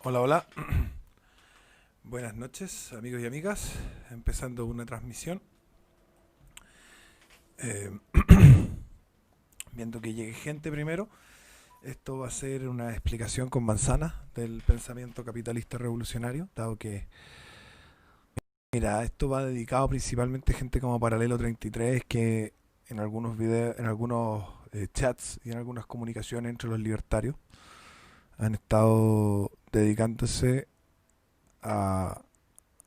Hola, hola. Buenas noches, amigos y amigas. Empezando una transmisión. Eh, Viendo que llegue gente primero. Esto va a ser una explicación con manzana del pensamiento capitalista revolucionario, dado que, mira, esto va dedicado principalmente a gente como Paralelo 33, que en algunos videos, en algunos chats y en algunas comunicaciones entre los libertarios han estado dedicándose a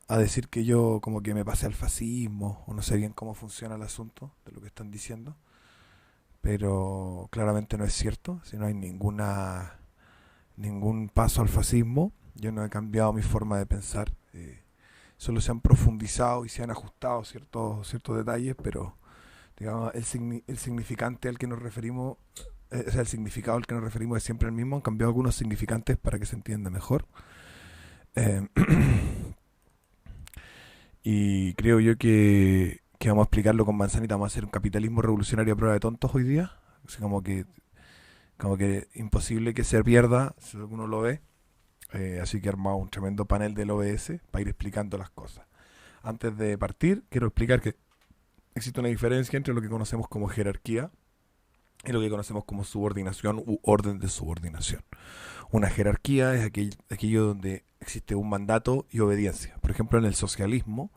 decir que yo como que me pasé al fascismo o no sé bien cómo funciona el asunto de lo que están diciendo, pero claramente no es cierto, si no hay ningún paso al fascismo, yo no he cambiado mi forma de pensar, solo se han profundizado y se han ajustado ciertos detalles, pero digamos el significante al que nos referimos, o sea, el significado al que nos referimos es siempre el mismo, han cambiado algunos significantes para que se entienda mejor. Eh, Y creo yo que vamos a explicarlo con manzanita, vamos a hacer un capitalismo revolucionario a prueba de tontos hoy día. Así como que imposible que se pierda si alguno lo ve. Así que he armado un tremendo panel del OBS para ir explicando las cosas. Antes de partir, quiero explicar que existe una diferencia entre lo que conocemos como jerarquía y lo que conocemos como subordinación u orden de subordinación. Una jerarquía es aquello donde existe un mandato y obediencia. Por ejemplo, en el socialismo,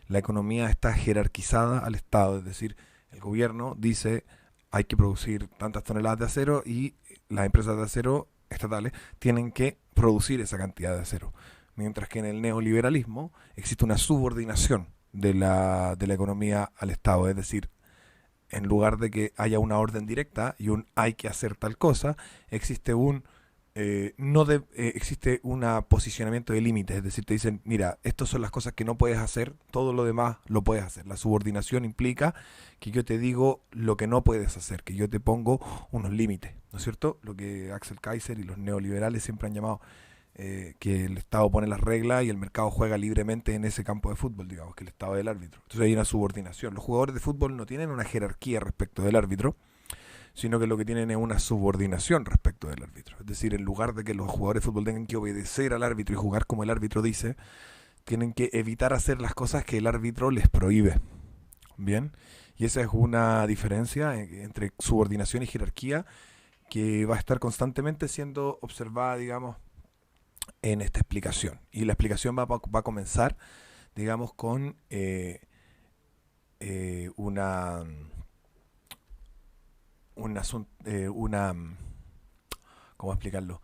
la economía está jerarquizada al Estado, es decir, el gobierno dice hay que producir tantas toneladas de acero y las empresas de acero estatales tienen que producir esa cantidad de acero. Mientras que en el neoliberalismo existe una subordinación de la economía al Estado, es decir, en lugar de que haya una orden directa y un hay que hacer tal cosa, existe un no de, existe un posicionamiento de límites, es decir, te dicen, mira, estas son las cosas que no puedes hacer, todo lo demás lo puedes hacer. La subordinación implica que yo te digo lo que no puedes hacer, que yo te pongo unos límites, ¿no es cierto? Lo que Axel Kaiser y los neoliberales siempre han llamado que el Estado pone las reglas y el mercado juega libremente en ese campo de fútbol, digamos, que el Estado es el árbitro. Entonces hay una subordinación. Los jugadores de fútbol no tienen una jerarquía respecto del árbitro, sino que lo que tienen es una subordinación respecto del árbitro. Es decir, en lugar de que los jugadores de fútbol tengan que obedecer al árbitro y jugar como el árbitro dice, tienen que evitar hacer las cosas que el árbitro les prohíbe. Bien, y esa es una diferencia entre subordinación y jerarquía que va a estar constantemente siendo observada, digamos, en esta explicación. Y la explicación va a comenzar, digamos, con una, una, ¿cómo explicarlo?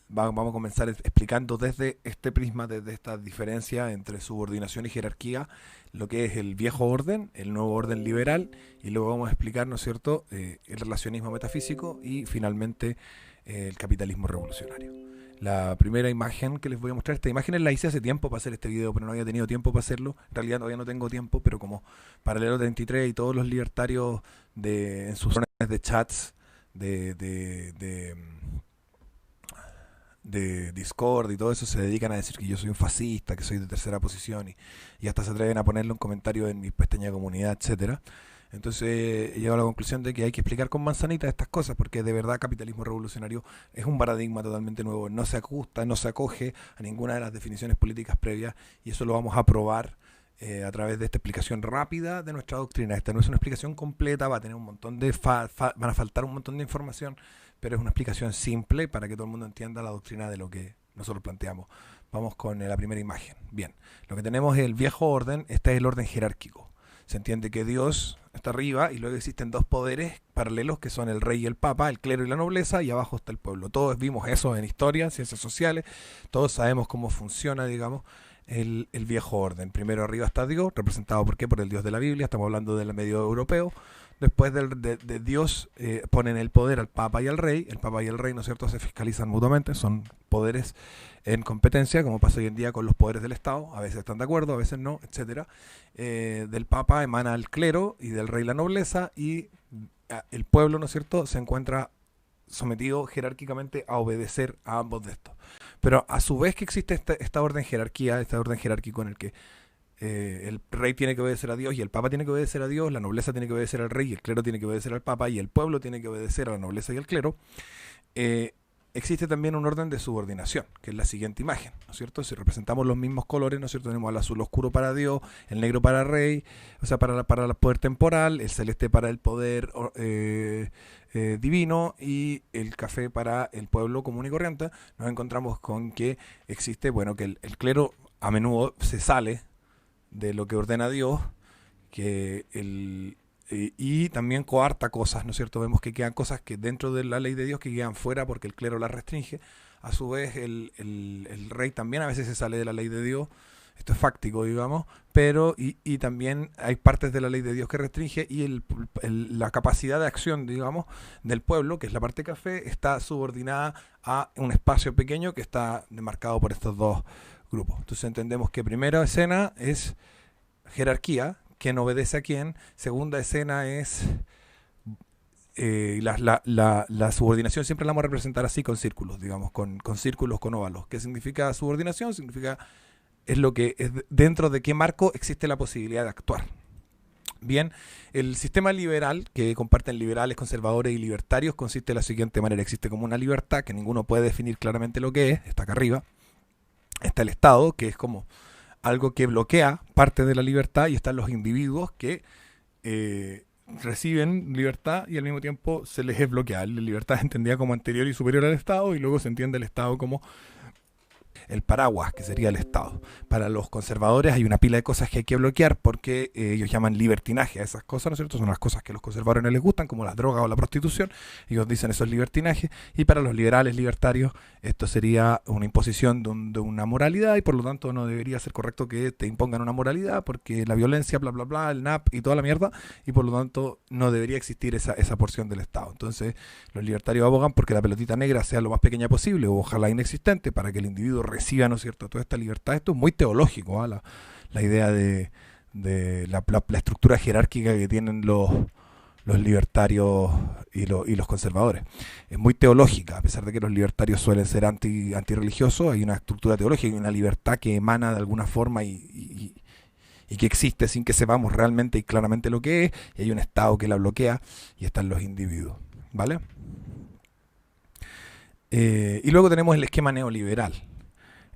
Vamos a comenzar explicando desde este prisma, desde esta diferencia entre subordinación y jerarquía, lo que es el viejo orden, el nuevo orden liberal, y luego vamos a explicar, ¿no es cierto?, el relacionismo metafísico y finalmente el capitalismo revolucionario. La primera imagen que les voy a mostrar, esta imagen la hice hace tiempo para hacer este video, pero no había tenido tiempo para hacerlo. En realidad todavía no tengo tiempo, pero como Paralelo 33 y todos los libertarios en sus zonas de chats de, de, de, de Discord y todo eso se dedican a decir que yo soy un fascista, que soy de tercera posición y hasta se atreven a ponerle un comentario en mi pestaña de comunidad, etcétera. Entonces he llegado a la conclusión de que hay que explicar con manzanita estas cosas, porque de verdad capitalismo revolucionario es un paradigma totalmente nuevo, no se ajusta, no se acoge a ninguna de las definiciones políticas previas, y eso lo vamos a probar a través de esta explicación rápida de nuestra doctrina. Esta no es una explicación completa, va a tener un montón de van a faltar un montón de información, pero es una explicación simple para que todo el mundo entienda la doctrina de lo que nosotros planteamos. Vamos con la primera imagen. Bien, lo que tenemos es el viejo orden, este es el orden jerárquico. Se entiende que Dios está arriba y luego existen dos poderes paralelos que son el rey y el papa, el clero y la nobleza, y abajo está el pueblo. Todos vimos eso en historia, ciencias sociales, todos sabemos cómo funciona, digamos, el viejo orden. Primero arriba está Dios, representado por qué, por el Dios de la Biblia, estamos hablando del medio europeo. Después de Dios ponen el poder al Papa y al Rey. El Papa y el Rey, ¿no es cierto?, se fiscalizan mutuamente, son poderes en competencia, como pasa hoy en día con los poderes del Estado. A veces están de acuerdo, a veces no, etcétera. Del Papa emana el clero y del Rey la nobleza, y el pueblo, ¿no es cierto?, se encuentra sometido jerárquicamente a obedecer a ambos de estos. Pero a su vez que existe esta orden jerarquía, este orden jerárquico en el que el rey tiene que obedecer a Dios y el papa tiene que obedecer a Dios, la nobleza tiene que obedecer al rey y el clero tiene que obedecer al papa y el pueblo tiene que obedecer a la nobleza y al clero. existe también un orden de subordinación, que es la siguiente imagen, ¿no es cierto? Si representamos los mismos colores, ¿no es cierto? Tenemos el azul oscuro para Dios, el negro para rey, o sea, para el poder temporal, el celeste para el poder divino y el café para el pueblo común y corriente. Nos encontramos con que existe, bueno, que el clero a menudo se sale de lo que ordena Dios, que y también coarta cosas, ¿no es cierto? Vemos que quedan cosas que dentro de la ley de Dios que quedan fuera porque el clero las restringe. A su vez, el rey también a veces se sale de la ley de Dios. Esto es fáctico, digamos, pero y también hay partes de la ley de Dios que restringe y la capacidad de acción, digamos, del pueblo, que es la parte café, está subordinada a un espacio pequeño que está demarcado por estos dos grupos. Entonces entendemos que primera escena es jerarquía, quién obedece a quién. Segunda escena es la subordinación, siempre la vamos a representar así con círculos, digamos, con círculos, con óvalos. ¿Qué significa subordinación? Significa es lo que es dentro de qué marco existe la posibilidad de actuar. Bien, el sistema liberal, que comparten liberales, conservadores y libertarios, consiste de la siguiente manera. Existe como una libertad que ninguno puede definir claramente lo que es, está acá arriba. Está el Estado, que es como algo que bloquea parte de la libertad, y están los individuos que reciben libertad y al mismo tiempo se les es bloqueada. La libertad es entendida como anterior y superior al Estado, y luego se entiende el Estado como el paraguas, que sería el Estado. Para los conservadores hay una pila de cosas que hay que bloquear porque ellos llaman libertinaje a esas cosas, ¿no es cierto? Son las cosas que a los conservadores no les gustan, como las drogas o la prostitución. Ellos dicen eso es libertinaje. Y para los liberales, libertarios, esto sería una imposición de una moralidad, y por lo tanto no debería ser correcto que te impongan una moralidad, porque la violencia, bla, bla, bla, el NAP y toda la mierda, y por lo tanto no debería existir esa porción del Estado. Entonces los libertarios abogan porque la pelotita negra sea lo más pequeña posible, o ojalá inexistente, para que el individuo reciba, ¿no es cierto?, toda esta libertad. Esto es muy teológico, ¿eh? La idea de la estructura jerárquica que tienen los libertarios y los conservadores. Es muy teológica, a pesar de que los libertarios suelen ser antirreligiosos, hay una estructura teológica y una libertad que emana de alguna forma y que existe sin que sepamos realmente y claramente lo que es, y hay un Estado que la bloquea, y están los individuos, ¿vale? Y luego tenemos el esquema neoliberal.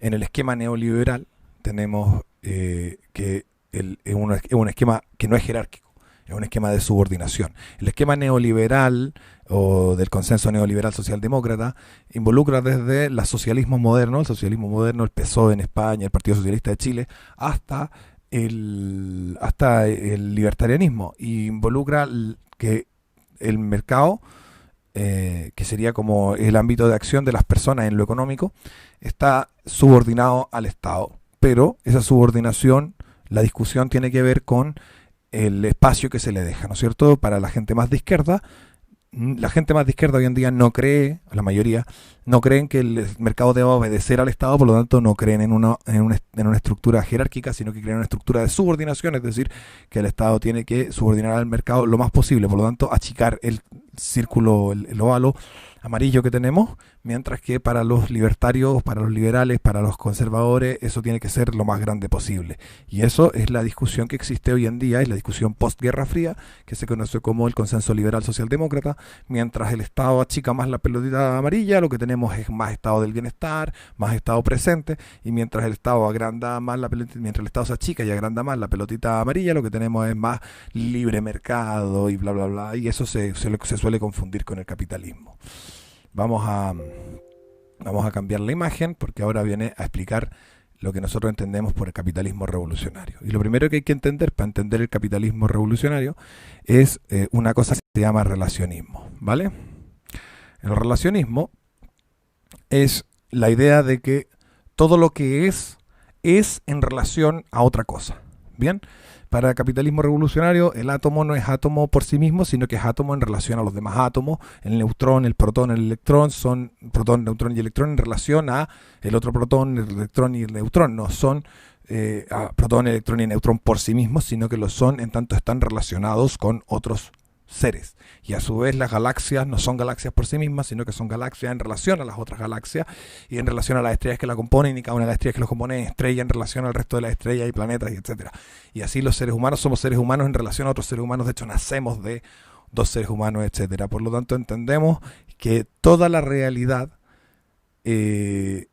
En el esquema neoliberal tenemos que es un esquema que no es jerárquico, es un esquema de subordinación. El esquema neoliberal o del consenso neoliberal socialdemócrata involucra desde el socialismo moderno, el PSOE en España, el Partido Socialista de Chile, hasta el libertarianismo, y involucra que el mercado, que sería como el ámbito de acción de las personas en lo económico, está subordinado al Estado. Pero esa subordinación, la discusión tiene que ver con el espacio que se le deja, ¿no es cierto? Para la gente más de izquierda, hoy en día no cree, la mayoría, no creen que el mercado deba obedecer al Estado, por lo tanto no creen en una estructura jerárquica, sino que creen en una estructura de subordinación, es decir, que el Estado tiene que subordinar al mercado lo más posible, por lo tanto achicar el círculo, el óvalo amarillo que tenemos, mientras que para los libertarios, para los liberales, para los conservadores, eso tiene que ser lo más grande posible. Y eso es la discusión que existe hoy en día, es la discusión post-Guerra Fría, que se conoce como el consenso liberal socialdemócrata. Mientras el Estado achica más la pelotita amarilla, lo que tenemos es más estado del bienestar, más estado presente, y mientras el Estado agranda más mientras el Estado se achica y agranda más la pelotita amarilla, lo que tenemos es más libre mercado y bla, bla, bla, y eso se suele confundir con el capitalismo. Vamos a cambiar la imagen, porque ahora viene a explicar lo que nosotros entendemos por el capitalismo revolucionario. Y lo primero que hay que entender para entender el capitalismo revolucionario es una cosa que se llama relacionismo, ¿vale? El relacionismo es la idea de que todo lo que es en relación a otra cosa. Bien, para el capitalismo revolucionario el átomo no es átomo por sí mismo, sino que es átomo en relación a los demás átomos. El neutrón, el protón, el electrón son protón, neutrón y electrón en relación a el otro protón, el electrón y el neutrón. No son protón, electrón y neutrón por sí mismos, sino que lo son en tanto están relacionados con otros seres. Y a su vez las galaxias no son galaxias por sí mismas, sino que son galaxias en relación a las otras galaxias y en relación a las estrellas que la componen, y cada una de las estrellas que los componen es estrella en relación al resto de las estrellas y planetas, y etcétera. Y así los seres humanos somos seres humanos en relación a otros seres humanos. De hecho, nacemos de dos seres humanos, etcétera. Por lo tanto, entendemos que toda la realidad que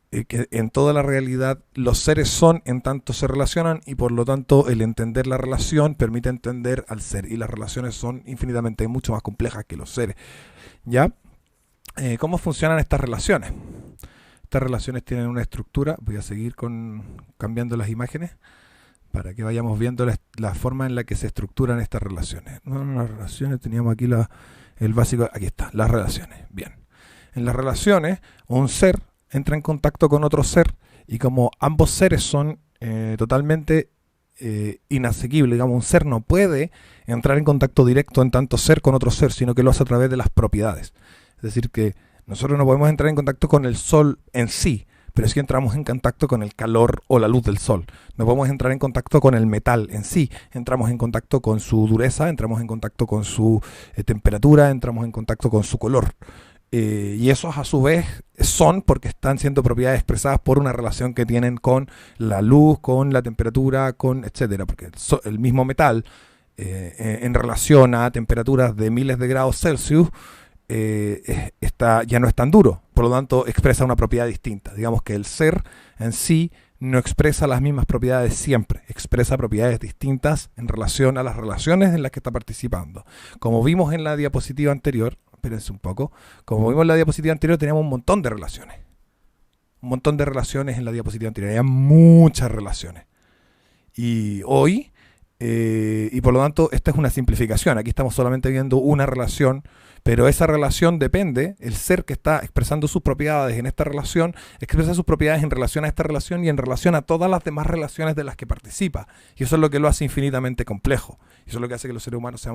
en toda la realidad los seres son en tanto se relacionan y por lo tanto el entender la relación permite entender al ser y las relaciones son infinitamente mucho más complejas que los seres. ¿Ya? ¿Cómo funcionan estas relaciones? Estas relaciones tienen una estructura, voy a seguir cambiando las imágenes para que vayamos viendo la forma en la que se estructuran estas relaciones. No, las relaciones, teníamos aquí el básico, aquí está, las relaciones. Bien. En las relaciones, un ser entra en contacto con otro ser y como ambos seres son totalmente inasequibles, digamos, un ser no puede entrar en contacto directo en tanto ser con otro ser, sino que lo hace a través de las propiedades. Es decir, que nosotros no podemos entrar en contacto con el sol en sí, pero sí entramos en contacto con el calor o la luz del sol. No podemos entrar en contacto con el metal en sí, entramos en contacto con su dureza, entramos en contacto con su temperatura, entramos en contacto con su color. Y esos a su vez son porque están siendo propiedades expresadas por una relación que tienen con la luz, con la temperatura, con etcétera. Porque el mismo metal en relación a temperaturas de miles de grados Celsius ya no es tan duro, por lo tanto expresa una propiedad distinta. Digamos que el ser en sí no expresa las mismas propiedades siempre, expresa propiedades distintas en relación a las relaciones en las que está participando. Como vimos en la diapositiva anterior, espérense un poco, como vimos en la diapositiva anterior teníamos un montón de relaciones. Un montón de relaciones en la diapositiva anterior, había muchas relaciones. Y hoy, y por lo tanto, esta es una simplificación. Aquí estamos solamente viendo una relación, pero esa relación depende, el ser que está expresando sus propiedades en esta relación, expresa sus propiedades en relación a esta relación y en relación a todas las demás relaciones de las que participa. Y eso es lo que lo hace infinitamente complejo. Y eso es lo que hace que los seres humanos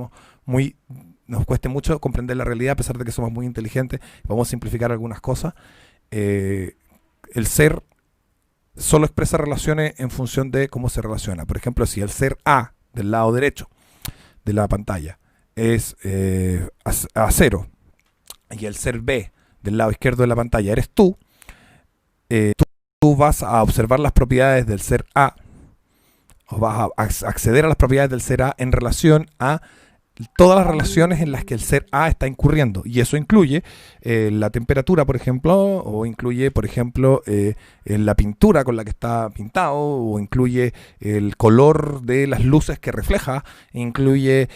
nos cueste mucho comprender la realidad, a pesar de que somos muy inteligentes. Vamos a simplificar algunas cosas. El ser solo expresa relaciones en función de cómo se relaciona. Por ejemplo, si el ser A del lado derecho de la pantalla es A0 y el ser B del lado izquierdo de la pantalla eres tú, tú vas a observar las propiedades del ser A o vas a acceder a las propiedades del ser A en relación a todas las relaciones en las que el ser A está incurriendo. Y eso incluye la temperatura, por ejemplo, o incluye, por ejemplo, la pintura con la que está pintado, o incluye el color de las luces que refleja, incluye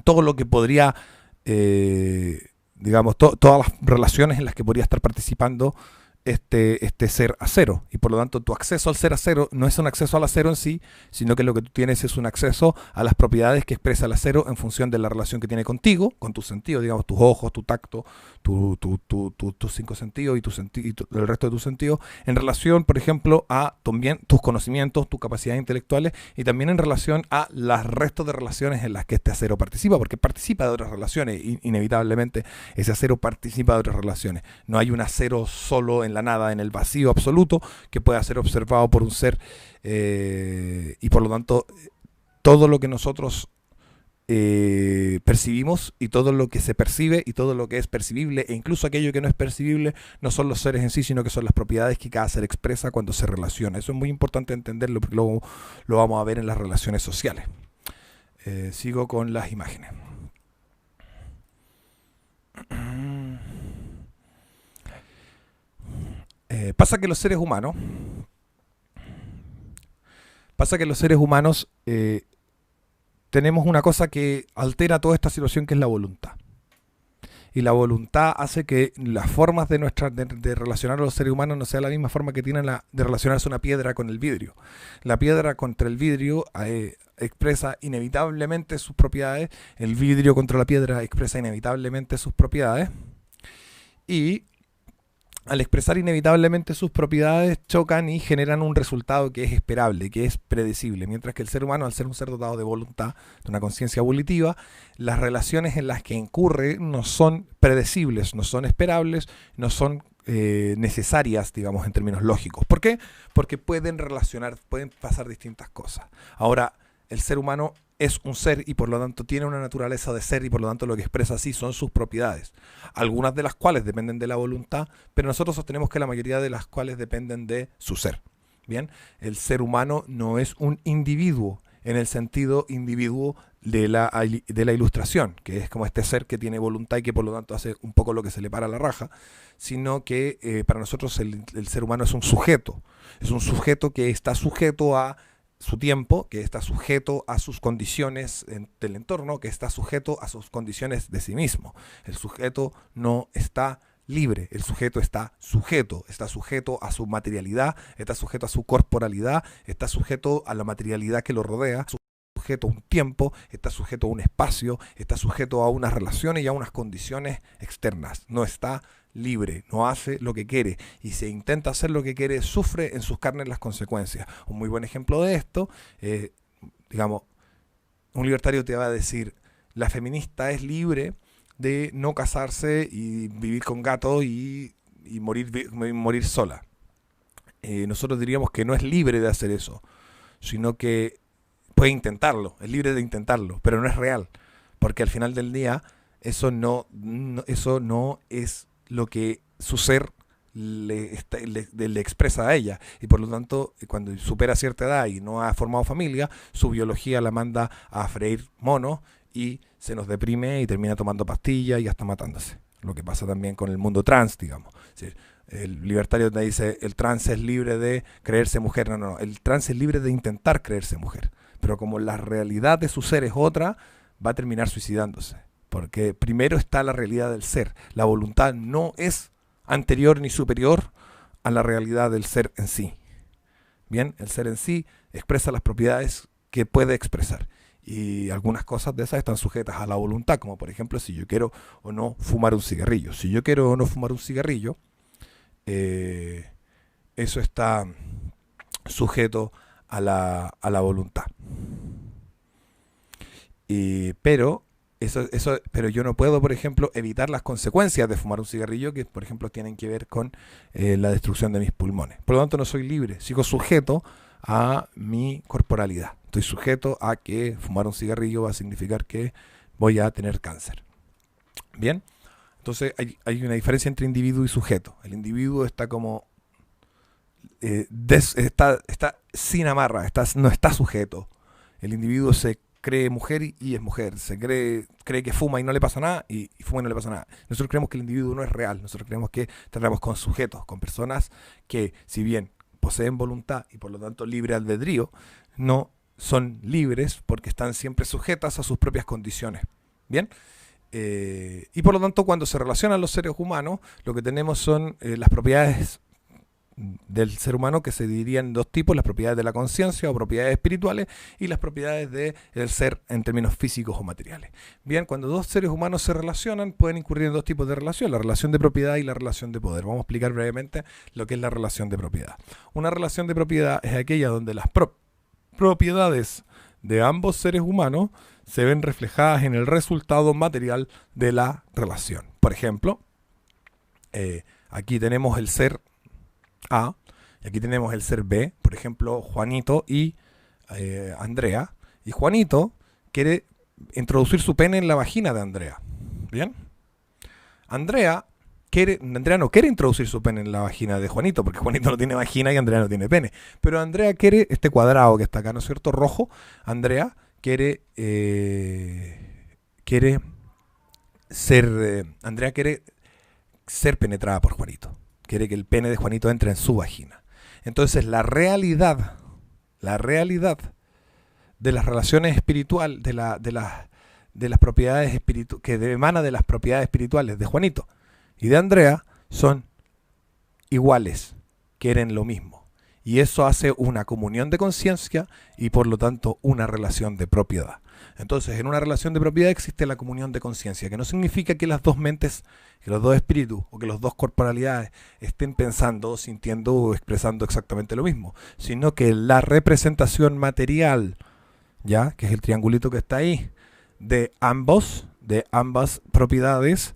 todo lo que podría, digamos, todas las relaciones en las que podría estar participando este ser a cero. Y por lo tanto tu acceso al ser a cero no es un acceso al acero en sí, sino que lo que tú tienes es un acceso a las propiedades que expresa el acero en función de la relación que tiene contigo, con tus sentidos, digamos, tus ojos, tu tacto, tus cinco sentidos y el resto de tus sentidos, en relación, por ejemplo, a también tus conocimientos, tus capacidades intelectuales y también en relación a los restos de relaciones en las que este acero participa, porque participa de otras relaciones, inevitablemente ese acero participa de otras relaciones. No hay un acero solo en la nada, en el vacío absoluto, que pueda ser observado por un ser y por lo tanto todo lo que nosotros percibimos y todo lo que se percibe y todo lo que es percibible e incluso aquello que no es percibible no son los seres en sí, sino que son las propiedades que cada ser expresa cuando se relaciona. Eso es muy importante entenderlo porque luego lo vamos a ver en las relaciones sociales. Sigo con las imágenes. Pasa que los seres humanos tenemos una cosa que altera toda esta situación, que es la voluntad. Y la voluntad hace que las formas de relacionar a los seres humanos no sea la misma forma que tiene de relacionarse una piedra con el vidrio. La piedra contra el vidrio expresa inevitablemente sus propiedades, el vidrio contra la piedra expresa inevitablemente sus propiedades, y al expresar inevitablemente sus propiedades chocan y generan un resultado que es esperable, que es predecible, mientras que el ser humano, al ser un ser dotado de voluntad, de una conciencia volitiva, las relaciones en las que incurre no son predecibles, no son esperables, no son necesarias, digamos, en términos lógicos. ¿Por qué? Porque pueden pasar distintas cosas. Ahora, el ser humano es un ser y por lo tanto tiene una naturaleza de ser y por lo tanto lo que expresa así son sus propiedades, algunas de las cuales dependen de la voluntad, pero nosotros sostenemos que la mayoría de las cuales dependen de su ser. Bien, el ser humano no es un individuo, en el sentido individuo de la ilustración, que es como este ser que tiene voluntad y que por lo tanto hace un poco lo que se le para la raja, sino que para nosotros el ser humano es un sujeto que está sujeto a su tiempo, que está sujeto a sus condiciones del entorno, que está sujeto a sus condiciones de sí mismo. El sujeto no está libre, el sujeto está sujeto a su materialidad, está sujeto a su corporalidad, está sujeto a la materialidad que lo rodea, sujeto a un tiempo, está sujeto a un espacio, está sujeto a unas relaciones y a unas condiciones externas. No está libre, no hace lo que quiere, y si intenta hacer lo que quiere, sufre en sus carnes las consecuencias. Un muy buen ejemplo de esto, digamos, un libertario te va a decir, la feminista es libre de no casarse y vivir con gatos y morir sola. Nosotros diríamos que no es libre de hacer eso, sino que puede intentarlo, es libre de intentarlo, pero no es real, porque al final del día eso no es lo que su ser le expresa a ella, y por lo tanto cuando supera cierta edad y no ha formado familia, su biología la manda a freír monos y se nos deprime y termina tomando pastillas y hasta matándose. Lo que pasa también con el mundo trans, digamos. Es decir, el libertario te dice el trans es libre de creerse mujer. No, el trans es libre de intentar creerse mujer, pero como la realidad de su ser es otra, va a terminar suicidándose, porque primero está la realidad del ser. La voluntad no es anterior ni superior a la realidad del ser en sí. Bien, el ser en sí expresa las propiedades que puede expresar, y algunas cosas de esas están sujetas a la voluntad, como por ejemplo si yo quiero o no fumar un cigarrillo. Si yo quiero o no fumar un cigarrillo, eso está sujeto a la voluntad. Pero yo no puedo, por ejemplo, evitar las consecuencias de fumar un cigarrillo, que por ejemplo tienen que ver con la destrucción de mis pulmones. Por lo tanto no soy libre, sigo sujeto a mi corporalidad. Estoy sujeto a que fumar un cigarrillo va a significar que voy a tener cáncer. Bien, entonces hay una diferencia entre individuo y sujeto. El individuo está como está sin amarra, no está sujeto. El individuo se cree mujer y es mujer, cree que fuma y no le pasa nada, y fuma y no le pasa nada. Nosotros creemos que el individuo no es real, nosotros creemos que tratamos con sujetos, con personas que, si bien poseen voluntad y por lo tanto libre albedrío, no son libres porque están siempre sujetas a sus propias condiciones. Bien, y por lo tanto cuando se relacionan los seres humanos, lo que tenemos son las propiedades del ser humano, que se dividirían en dos tipos: las propiedades de la conciencia o propiedades espirituales, y las propiedades del ser en términos físicos o materiales. Bien, cuando dos seres humanos se relacionan, pueden incurrir en dos tipos de relación: la relación de propiedad y la relación de poder. Vamos a explicar brevemente lo que es la relación de propiedad. Una relación de propiedad es aquella donde las propiedades de ambos seres humanos se ven reflejadas en el resultado material de la relación. Por ejemplo, aquí tenemos el ser A y aquí tenemos el ser B, por ejemplo, Juanito y Andrea, y Juanito quiere introducir su pene en la vagina de Andrea. ¿Bien? Andrea no quiere introducir su pene en la vagina de Juanito, porque Juanito no tiene vagina y Andrea no tiene pene. Pero Andrea quiere este cuadrado que está acá, ¿no es cierto? Rojo. Andrea quiere ser penetrada por Juanito. Quiere que el pene de Juanito entre en su vagina. Entonces la realidad de las relaciones espirituales, de las propiedades que emana de las propiedades espirituales de Juanito y de Andrea, son iguales, quieren lo mismo. Y eso hace una comunión de conciencia y por lo tanto una relación de propiedad. Entonces, en una relación de propiedad existe la comunión de conciencia, que no significa que las dos mentes, que los dos espíritus o que las dos corporalidades estén pensando, sintiendo o expresando exactamente lo mismo, sino que la representación material, ya, que es el triangulito que está ahí, de ambas propiedades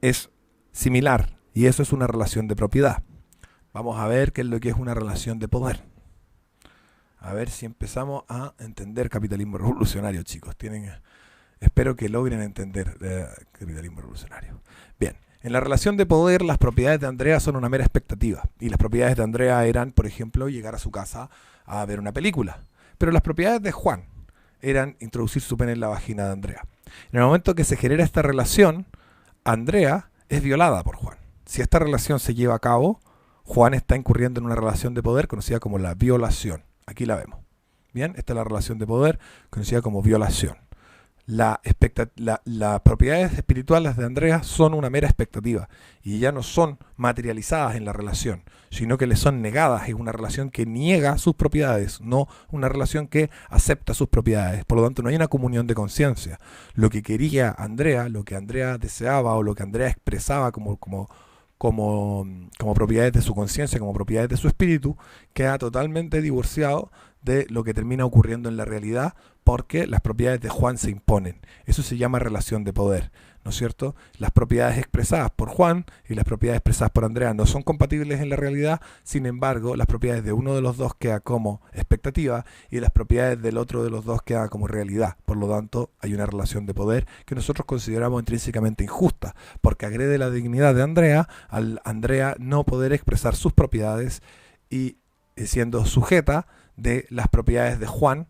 es similar, y eso es una relación de propiedad. Vamos a ver qué es lo que es una relación de poder. A ver si empezamos a entender capitalismo revolucionario, chicos. Espero que logren entender capitalismo revolucionario. Bien, en la relación de poder, las propiedades de Andrea son una mera expectativa. Y las propiedades de Andrea eran, por ejemplo, llegar a su casa a ver una película. Pero las propiedades de Juan eran introducir su pene en la vagina de Andrea. En el momento que se genera esta relación, Andrea es violada por Juan. Si esta relación se lleva a cabo, Juan está incurriendo en una relación de poder conocida como la violación. Aquí la vemos. Bien, esta es la relación de poder conocida como violación. Las propiedades espirituales de Andrea son una mera expectativa y ya no son materializadas en la relación, sino que le son negadas. Es una relación que niega sus propiedades, no una relación que acepta sus propiedades. Por lo tanto, no hay una comunión de conciencia. Lo que quería Andrea, lo que Andrea deseaba o lo que Andrea expresaba como propiedades de su conciencia, como propiedades de su espíritu, queda totalmente divorciado de lo que termina ocurriendo en la realidad, porque las propiedades de Juan se imponen. Eso se llama relación de poder, ¿no es cierto? Las propiedades expresadas por Juan y las propiedades expresadas por Andrea no son compatibles en la realidad. Sin embargo, las propiedades de uno de los dos quedan como expectativa y las propiedades del otro de los dos quedan como realidad. Por lo tanto, hay una relación de poder que nosotros consideramos intrínsecamente injusta, porque agrede la dignidad de Andrea al Andrea no poder expresar sus propiedades y siendo sujeta de las propiedades de Juan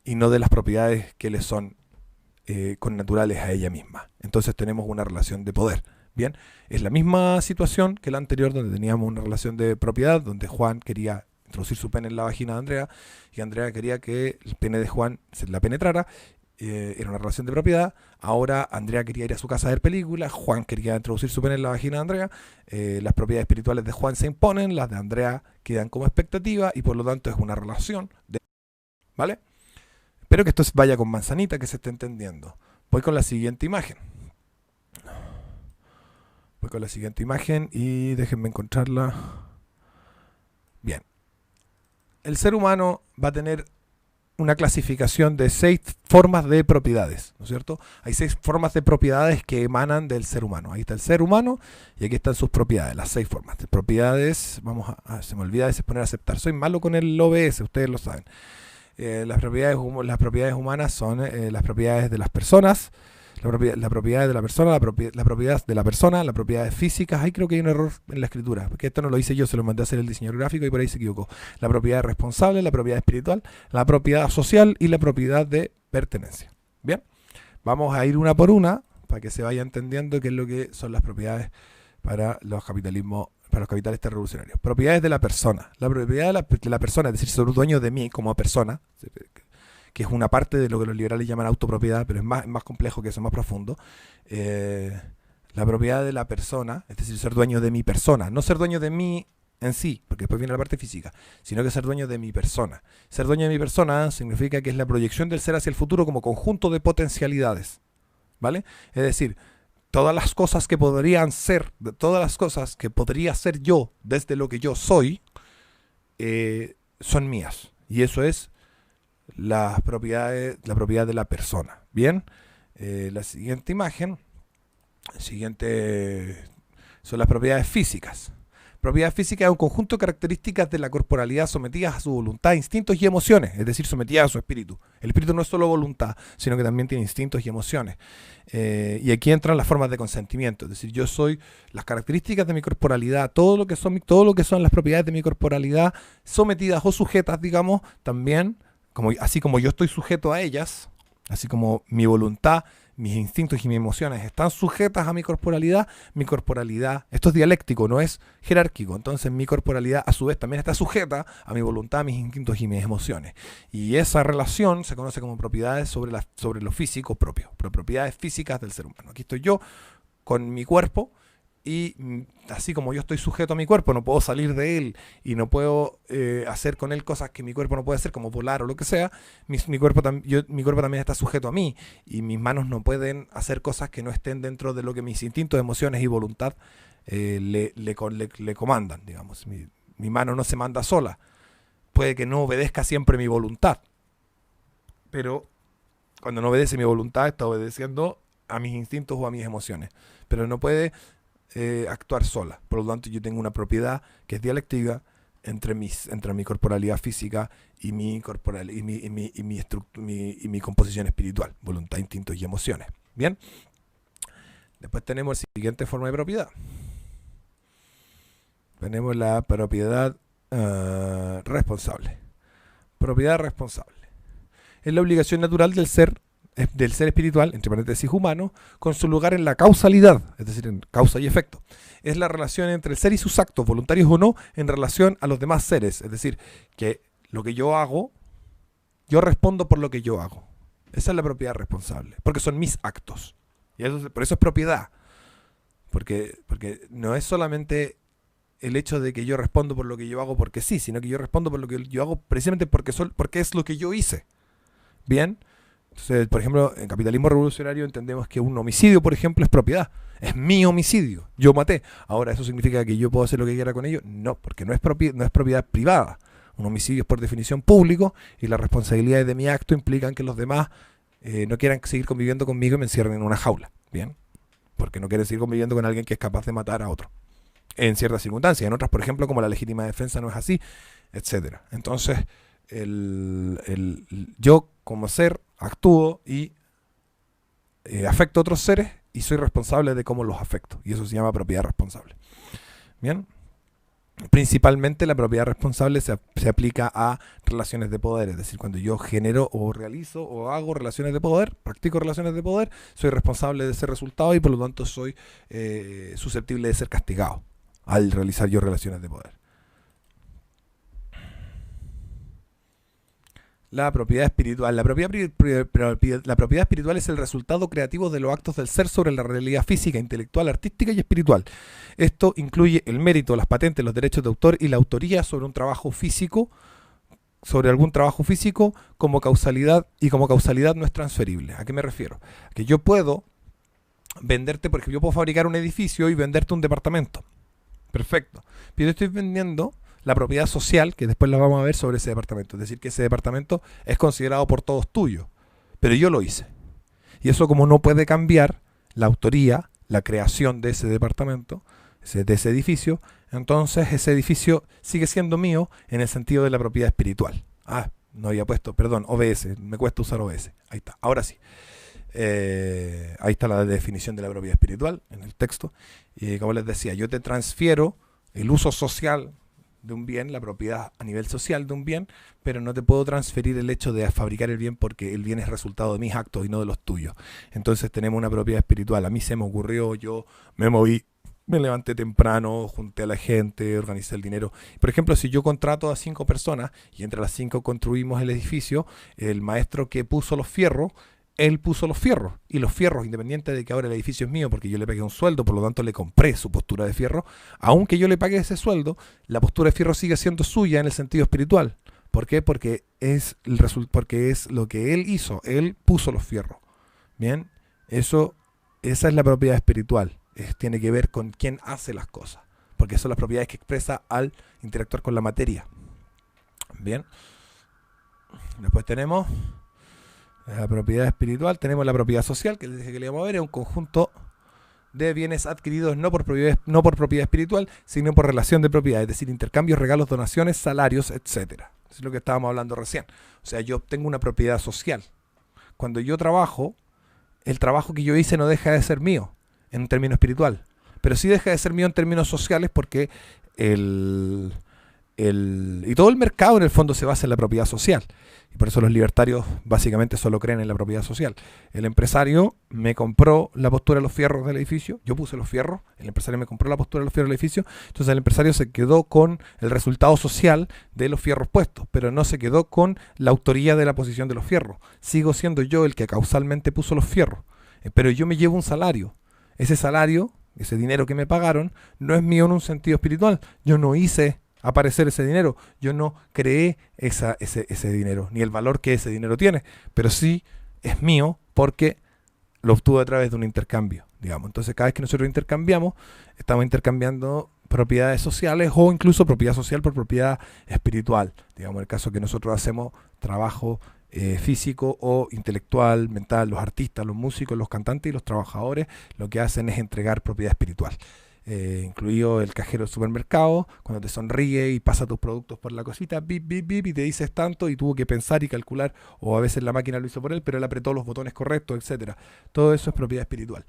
y no de las propiedades que le son connaturales a ella misma. Entonces tenemos una relación de poder. Bien, es la misma situación que la anterior, donde teníamos una relación de propiedad, donde Juan quería introducir su pene en la vagina de Andrea y Andrea quería que el pene de Juan se la penetrara. Era una relación de propiedad. Ahora Andrea quería ir a su casa a ver películas, Juan quería introducir su pene en la vagina de Andrea. Las propiedades espirituales de Juan se imponen, las de Andrea quedan como expectativa y por lo tanto es una relación de... ¿Vale? Espero que esto vaya con manzanita, que se esté entendiendo. Voy con la siguiente imagen. Voy con la siguiente imagen y déjenme encontrarla. Bien. El ser humano va a tener una clasificación de 6 formas de propiedades, ¿no es cierto? Hay 6 formas de propiedades que emanan del ser humano. Ahí está el ser humano y aquí están sus propiedades, las 6 formas de propiedades. Se me olvida a veces poner aceptar. Soy malo con el OBS, ustedes lo saben. Las propiedades humanas son las propiedades de las personas, la propiedad de la persona, la propiedad de la persona, las propiedades físicas. Ahí creo que hay un error en la escritura, porque esto no lo hice yo, se lo mandé a hacer el diseñador gráfico y por ahí se equivocó. La propiedad responsable, la propiedad espiritual, la propiedad social y la propiedad de pertenencia. Bien, vamos a ir una por una para que se vaya entendiendo qué es lo que son las propiedades para los capitalistas revolucionarios. Propiedades de la persona. La propiedad de la persona, es decir, ser dueño de mí como persona, que es una parte de lo que los liberales llaman autopropiedad, pero es más complejo que eso, más profundo. La propiedad de la persona, es decir, ser dueño de mi persona, no ser dueño de mí en sí, porque después viene la parte física, sino que ser dueño de mi persona. Ser dueño de mi persona significa que es la proyección del ser hacia el futuro como conjunto de potencialidades, ¿vale? Es decir, todas las cosas que podrían ser, todas las cosas que podría ser yo desde lo que yo soy, son mías. Y eso es la propiedad de la persona. Bien, la siguiente imagen, son las propiedades físicas. Propiedad física es un conjunto de características de la corporalidad sometidas a su voluntad, instintos y emociones, es decir, sometidas a su espíritu. El espíritu no es solo voluntad, sino que también tiene instintos y emociones. Y aquí entran las formas de consentimiento, es decir, yo soy las características de mi corporalidad, todo lo que son las propiedades de mi corporalidad sometidas o sujetas, digamos, también, así como yo estoy sujeto a ellas, así como mi voluntad, mis instintos y mis emociones están sujetas a mi corporalidad, esto es dialéctico, no es jerárquico, entonces mi corporalidad a su vez también está sujeta a mi voluntad, mis instintos y mis emociones. Y esa relación se conoce como propiedades sobre lo físico propio, propiedades físicas del ser humano. Aquí estoy yo con mi cuerpo y así como yo estoy sujeto a mi cuerpo, no puedo salir de él y no puedo hacer con él cosas que mi cuerpo no puede hacer, como volar o lo que sea. Mi cuerpo también está sujeto a mí y mis manos no pueden hacer cosas que no estén dentro de lo que mis instintos, emociones y voluntad le comandan, digamos. Mi mano no se manda sola, puede que no obedezca siempre mi voluntad, pero cuando no obedece mi voluntad está obedeciendo a mis instintos o a mis emociones, pero no puede actuar sola. Por lo tanto, yo tengo una propiedad que es dialéctica entre mi corporalidad física y mi composición espiritual, voluntad, instintos y emociones. Bien, después tenemos la siguiente forma de propiedad. Tenemos la propiedad responsable. Propiedad responsable. es la obligación natural del ser espiritual, entre paréntesis humano, con su lugar en la causalidad, es decir, en causa y efecto. Es la relación entre el ser y sus actos, voluntarios o no, en relación a los demás seres. Es decir, que lo que yo hago, yo respondo por lo que yo hago. Esa es la propiedad responsable, porque son mis actos. Y por eso es propiedad. Porque no es solamente el hecho de que yo respondo por lo que yo hago porque sí, sino que yo respondo por lo que yo hago precisamente porque es lo que yo hice. Bien. Entonces, por ejemplo, en capitalismo revolucionario entendemos que un homicidio, por ejemplo, es propiedad. Es mi homicidio. Yo maté. Ahora, ¿eso significa que yo puedo hacer lo que quiera con ello? No, porque no es propiedad privada. Un homicidio es por definición público y las responsabilidades de mi acto implican que los demás no quieran seguir conviviendo conmigo y me encierren en una jaula. Bien. Porque no quieren seguir conviviendo con alguien que es capaz de matar a otro. En ciertas circunstancias. En otras, por ejemplo, como la legítima defensa no es así, etcétera. Entonces, yo como ser actúo y afecto a otros seres y soy responsable de cómo los afecto. Y eso se llama propiedad responsable. Bien. Principalmente la propiedad responsable se aplica a relaciones de poder, es decir, cuando yo genero o realizo o hago relaciones de poder, practico relaciones de poder, soy responsable de ese resultado y por lo tanto soy susceptible de ser castigado al realizar yo relaciones de poder. La propiedad espiritual. La propiedad espiritual es el resultado creativo de los actos del ser sobre la realidad física, intelectual, artística y espiritual. Esto incluye el mérito, las patentes, los derechos de autor y la autoría sobre un trabajo físico, sobre algún trabajo físico como causalidad, y como causalidad no es transferible. ¿A qué me refiero? Que yo puedo venderte, por ejemplo, yo puedo fabricar un edificio y venderte un departamento. Perfecto. Pero yo estoy vendiendo la propiedad social, que después la vamos a ver sobre ese departamento. Es decir, que ese departamento es considerado por todos tuyo. Pero yo lo hice. Y eso, como no puede cambiar la autoría, la creación de ese departamento, de ese edificio, entonces ese edificio sigue siendo mío en el sentido de la propiedad espiritual. Ah, no había puesto, perdón, OBS. Me cuesta usar OBS. Ahí está. Ahora sí. Ahí está la definición de la propiedad espiritual en el texto. Y como les decía, yo te transfiero el uso social de un bien, la propiedad a nivel social de un bien, pero no te puedo transferir el hecho de fabricar el bien porque el bien es resultado de mis actos y no de los tuyos. Entonces tenemos una propiedad espiritual. A mí se me ocurrió, yo me moví, me levanté temprano, junté a la gente, organicé el dinero. Por ejemplo, si yo contrato a 5 personas y entre las 5 construimos el edificio, el maestro que puso los fierros, él puso los fierros, y los fierros, independiente de que ahora el edificio es mío porque yo le pagué un sueldo, por lo tanto le compré su postura de fierro, aunque yo le pagué ese sueldo, la postura de fierro sigue siendo suya en el sentido espiritual. ¿Por qué? Porque es lo que él hizo, él puso los fierros. Bien, esa es la propiedad espiritual, tiene que ver con quién hace las cosas, porque son las propiedades que expresa al interactuar con la materia. Bien, después tenemos la propiedad espiritual, tenemos la propiedad social, que les dije que le íbamos a ver, es un conjunto de bienes adquiridos no por propiedad espiritual, sino por relación de propiedad, es decir, intercambios, regalos, donaciones, salarios, etcétera. Eso es lo que estábamos hablando recién. O sea, yo obtengo una propiedad social. Cuando yo trabajo, el trabajo que yo hice no deja de ser mío en un término espiritual, pero sí deja de ser mío en términos sociales porque y todo el mercado en el fondo se basa en la propiedad social. Y por eso los libertarios básicamente solo creen en la propiedad social. El empresario me compró la postura de los fierros del edificio, yo puse los fierros, el empresario me compró la postura de los fierros del edificio, entonces el empresario se quedó con el resultado social de los fierros puestos, pero no se quedó con la autoría de la posición de los fierros. Sigo siendo yo el que causalmente puso los fierros, pero yo me llevo un salario. Ese salario, ese dinero que me pagaron, no es mío en un sentido espiritual. Yo no hice aparecer ese dinero, yo no creé ese dinero, ni el valor que ese dinero tiene, pero sí es mío porque lo obtuve a través de un intercambio, digamos. Entonces cada vez que nosotros intercambiamos, estamos intercambiando propiedades sociales o incluso propiedad social por propiedad espiritual, digamos, en el caso que nosotros hacemos trabajo físico o intelectual, mental, los artistas, los músicos, los cantantes y los trabajadores lo que hacen es entregar propiedad espiritual. Incluido el cajero del supermercado, cuando te sonríe y pasa tus productos por la cosita, bip, bip, bip, y te dices tanto y tuvo que pensar y calcular, o a veces la máquina lo hizo por él, pero él apretó los botones correctos, etcétera. Todo eso es propiedad espiritual.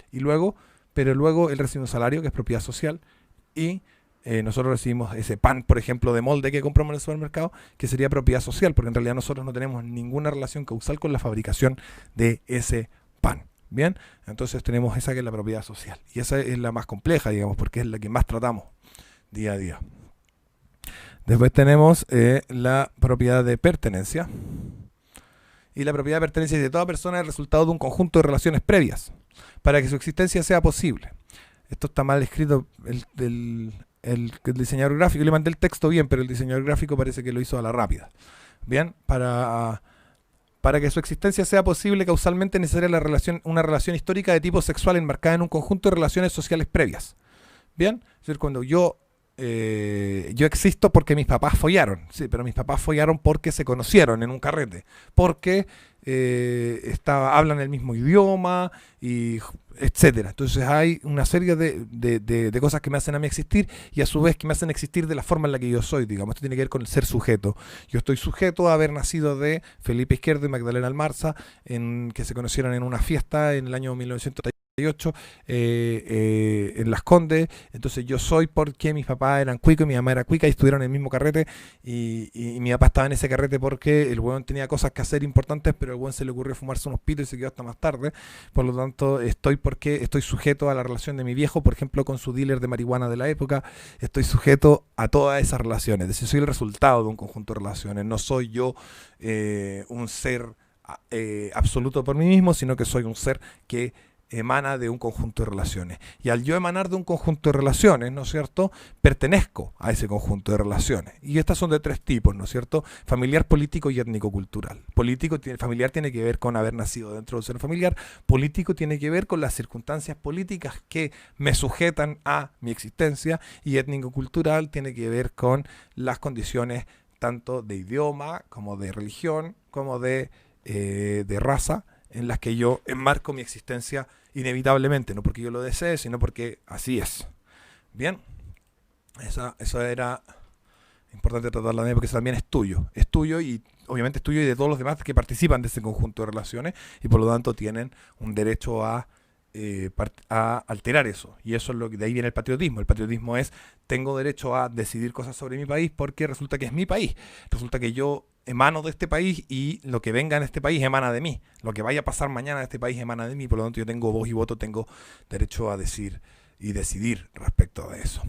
Pero luego él recibe un salario que es propiedad social y nosotros recibimos ese pan, por ejemplo, de molde que compramos en el supermercado, que sería propiedad social, porque en realidad nosotros no tenemos ninguna relación causal con la fabricación de ese pan. Bien, entonces tenemos esa que es la propiedad social. Y esa es la más compleja, digamos, porque es la que más tratamos día a día. Después tenemos la propiedad de pertenencia. Y la propiedad de pertenencia de toda persona es el resultado de un conjunto de relaciones previas para que su existencia sea posible. Esto está mal escrito, el diseñador gráfico, le mandé el texto bien, pero el diseñador gráfico parece que lo hizo a la rápida. Bien, para que su existencia sea posible, causalmente es necesaria una relación histórica de tipo sexual enmarcada en un conjunto de relaciones sociales previas. Bien, es decir, cuando yo existo porque mis papás follaron, sí, pero mis papás follaron porque se conocieron en un carrete, porque hablan el mismo idioma, y etcétera. Entonces hay una serie de cosas que me hacen a mí existir y a su vez que me hacen existir de la forma en la que yo soy, digamos. Esto tiene que ver con el ser sujeto. Yo estoy sujeto a haber nacido de Felipe Izquierdo y Magdalena Almarza, que se conocieron en una fiesta en el año 1938 en Las Condes. Entonces yo soy porque mis papás eran cuicos y mi mamá era cuica y estuvieron en el mismo carrete, y mi papá estaba en ese carrete porque el hueón tenía cosas que hacer importantes, pero el hueón se le ocurrió fumarse unos pitos y se quedó hasta más tarde. Por lo tanto estoy porque estoy sujeto a la relación de mi viejo, por ejemplo, con su dealer de marihuana de la época. Estoy sujeto a todas esas relaciones. Es decir, soy el resultado de un conjunto de relaciones. No soy yo un ser absoluto por mí mismo, sino que soy un ser que emana de un conjunto de relaciones. Y al yo emanar de un conjunto de relaciones, ¿no es cierto?, pertenezco a ese conjunto de relaciones. Y estas son de tres tipos, ¿no es cierto?: familiar, político y étnico-cultural. Familiar tiene que ver con haber nacido dentro del seno familiar. Político tiene que ver con las circunstancias políticas que me sujetan a mi existencia. Y étnico-cultural tiene que ver con las condiciones tanto de idioma, como de religión, como de raza, en las que yo enmarco mi existencia inevitablemente, no porque yo lo desee, sino porque así es. Bien, eso era importante tratarla de, porque eso también es tuyo y obviamente es tuyo y de todos los demás que participan de ese conjunto de relaciones, y por lo tanto tienen un derecho a alterar eso. Y eso es lo que de ahí viene el patriotismo. El patriotismo es: tengo derecho a decidir cosas sobre mi país porque resulta que es mi país, resulta que yo emano de este país y lo que venga en este país emana de mí, lo que vaya a pasar mañana en este país emana de mí. Por lo tanto yo tengo voz y voto, tengo derecho a decir y decidir respecto de eso.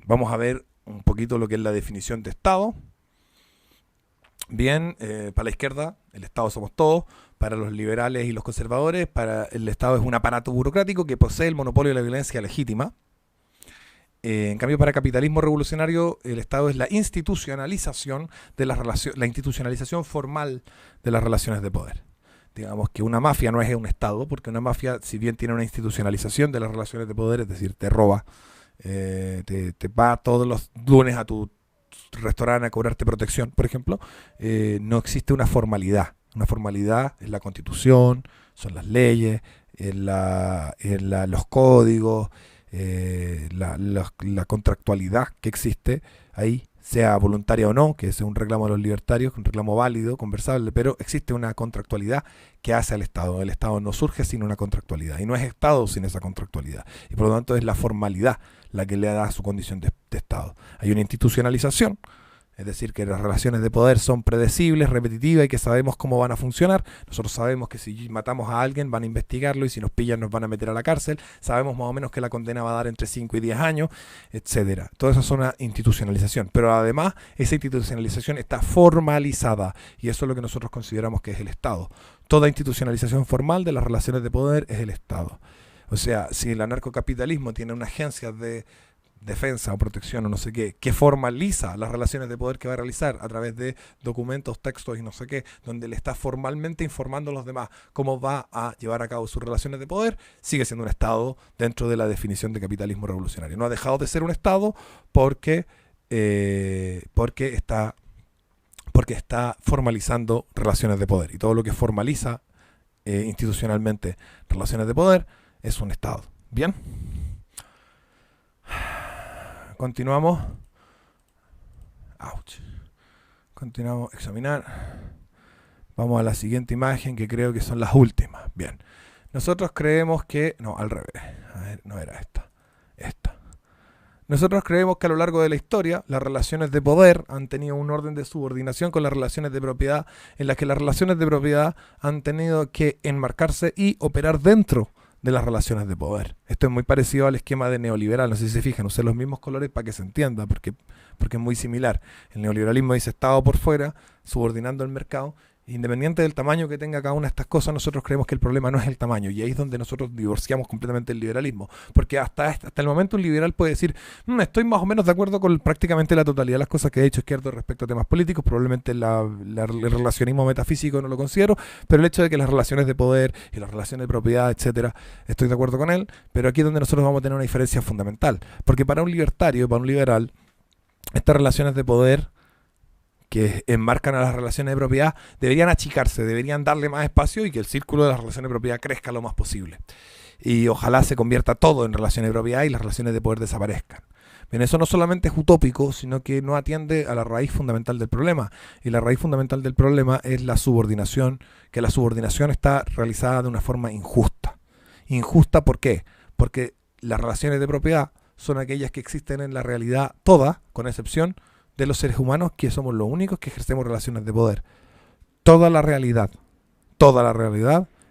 Vamos a ver un poquito lo que es la definición de Estado. Bien, para la izquierda el Estado somos todos. Para los liberales y los conservadores, para el Estado es un aparato burocrático que posee el monopolio de la violencia legítima. En cambio, para capitalismo revolucionario, el Estado es la institucionalización de la institucionalización formal de las relaciones de poder. Digamos que una mafia no es un Estado, porque una mafia, si bien tiene una institucionalización de las relaciones de poder, es decir, te roba, te va todos los lunes a tu restaurante a cobrarte protección, por ejemplo, no existe una formalidad. Una formalidad es la Constitución, son las leyes, los códigos, la contractualidad que existe ahí, sea voluntaria o no, que es un reclamo de los libertarios, un reclamo válido, conversable, pero existe una contractualidad que hace al Estado. El Estado no surge sin una contractualidad, y no es Estado sin esa contractualidad. Y por lo tanto es la formalidad la que le da su condición de Estado. Hay una institucionalización, es decir, que las relaciones de poder son predecibles, repetitivas, y que sabemos cómo van a funcionar. Nosotros sabemos que si matamos a alguien van a investigarlo, y si nos pillan nos van a meter a la cárcel. Sabemos más o menos que la condena va a dar entre 5 y 10 años, etcétera. Todo eso es una institucionalización. Pero además esa institucionalización está formalizada, y eso es lo que nosotros consideramos que es el Estado. Toda institucionalización formal de las relaciones de poder es el Estado. O sea, si el anarcocapitalismo tiene una agencia de defensa o protección o no sé qué, que formaliza las relaciones de poder que va a realizar a través de documentos, textos y no sé qué, donde le está formalmente informando a los demás cómo va a llevar a cabo sus relaciones de poder, sigue siendo un Estado dentro de la definición de capitalismo revolucionario. No ha dejado de ser un Estado porque está formalizando relaciones de poder, y todo lo que formaliza institucionalmente relaciones de poder es un Estado. Bien, continuamos. Continuamos a examinar. Vamos a la siguiente imagen, que creo que son las últimas. Bien, nosotros creemos que... No, al revés. A ver, no era esta. Esta. Nosotros creemos que a lo largo de la historia las relaciones de poder han tenido un orden de subordinación con las relaciones de propiedad, en las que las relaciones de propiedad han tenido que enmarcarse y operar dentro de las relaciones de poder. Esto es muy parecido al esquema de neoliberal, no sé si se fijan, usé los mismos colores para que se entienda, porque es muy similar. El neoliberalismo dice Estado por fuera, subordinando el mercado. Independiente del tamaño que tenga cada una de estas cosas, nosotros creemos que el problema no es el tamaño, y ahí es donde nosotros divorciamos completamente el liberalismo, porque hasta el momento un liberal puede decir, estoy más o menos de acuerdo con prácticamente la totalidad de las cosas que ha dicho Izquierdo respecto a temas políticos, probablemente el relacionismo metafísico no lo considero, pero el hecho de que las relaciones de poder y las relaciones de propiedad, etcétera, estoy de acuerdo con él, pero aquí es donde nosotros vamos a tener una diferencia fundamental, porque para un libertario, para un liberal, estas relaciones de poder que enmarcan a las relaciones de propiedad deberían achicarse, deberían darle más espacio y que el círculo de las relaciones de propiedad crezca lo más posible. Y ojalá se convierta todo en relaciones de propiedad y las relaciones de poder desaparezcan. Bien, eso no solamente es utópico, sino que no atiende a la raíz fundamental del problema. Y la raíz fundamental del problema es la subordinación, que la subordinación está realizada de una forma injusta. ¿Injusta por qué? Porque las relaciones de propiedad son aquellas que existen en la realidad toda, con excepción de los seres humanos, que somos los únicos que ejercemos relaciones de poder. Toda la realidad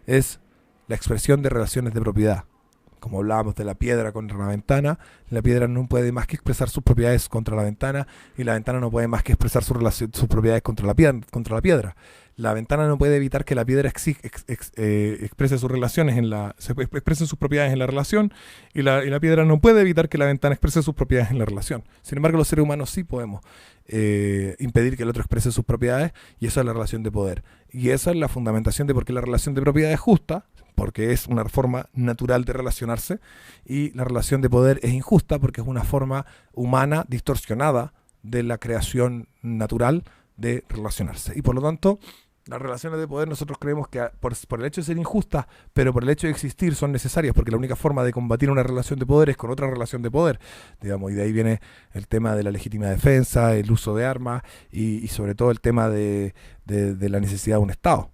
es la expresión de relaciones de propiedad. Como hablábamos de la piedra contra la ventana, la piedra no puede más que expresar sus propiedades contra la ventana, y la ventana no puede más que expresar sus propiedades contra la piedra. La ventana no puede evitar que la piedra exprese sus relaciones exprese sus propiedades en la relación, y la piedra no puede evitar que la ventana exprese sus propiedades en la relación. Sin embargo, los seres humanos sí podemos impedir que el otro exprese sus propiedades, y esa es la relación de poder. Y esa es la fundamentación de por qué la relación de propiedad es justa, porque es una forma natural de relacionarse, y la relación de poder es injusta porque es una forma humana distorsionada de la creación natural de relacionarse. Y por lo tanto, las relaciones de poder nosotros creemos que por el hecho de ser injustas, pero por el hecho de existir, son necesarias, porque la única forma de combatir una relación de poder es con otra relación de poder, digamos, y de ahí viene el tema de la legítima defensa, el uso de armas y sobre todo el tema de la necesidad de un Estado.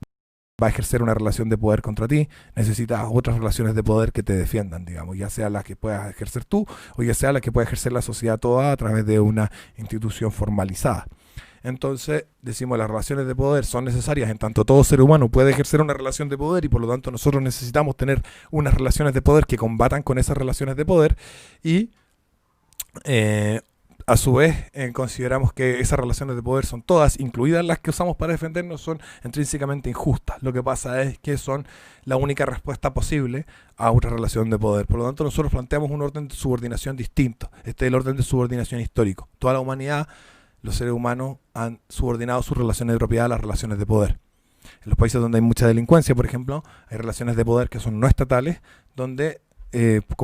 Va a ejercer una relación de poder contra ti, necesitas otras relaciones de poder que te defiendan, digamos, ya sea las que puedas ejercer tú o ya sea las que pueda ejercer la sociedad toda a través de una institución formalizada. Entonces, decimos, las relaciones de poder son necesarias en tanto todo ser humano puede ejercer una relación de poder, y por lo tanto nosotros necesitamos tener unas relaciones de poder que combatan con esas relaciones de poder, y a su vez, consideramos que esas relaciones de poder son todas, incluidas las que usamos para defendernos, son intrínsecamente injustas. Lo que pasa es que son la única respuesta posible a otra relación de poder. Por lo tanto, nosotros planteamos un orden de subordinación distinto. Este es el orden de subordinación histórico. Toda la humanidad, los seres humanos, han subordinado sus relaciones de propiedad a las relaciones de poder. En los países donde hay mucha delincuencia, por ejemplo, hay relaciones de poder que son no estatales, donde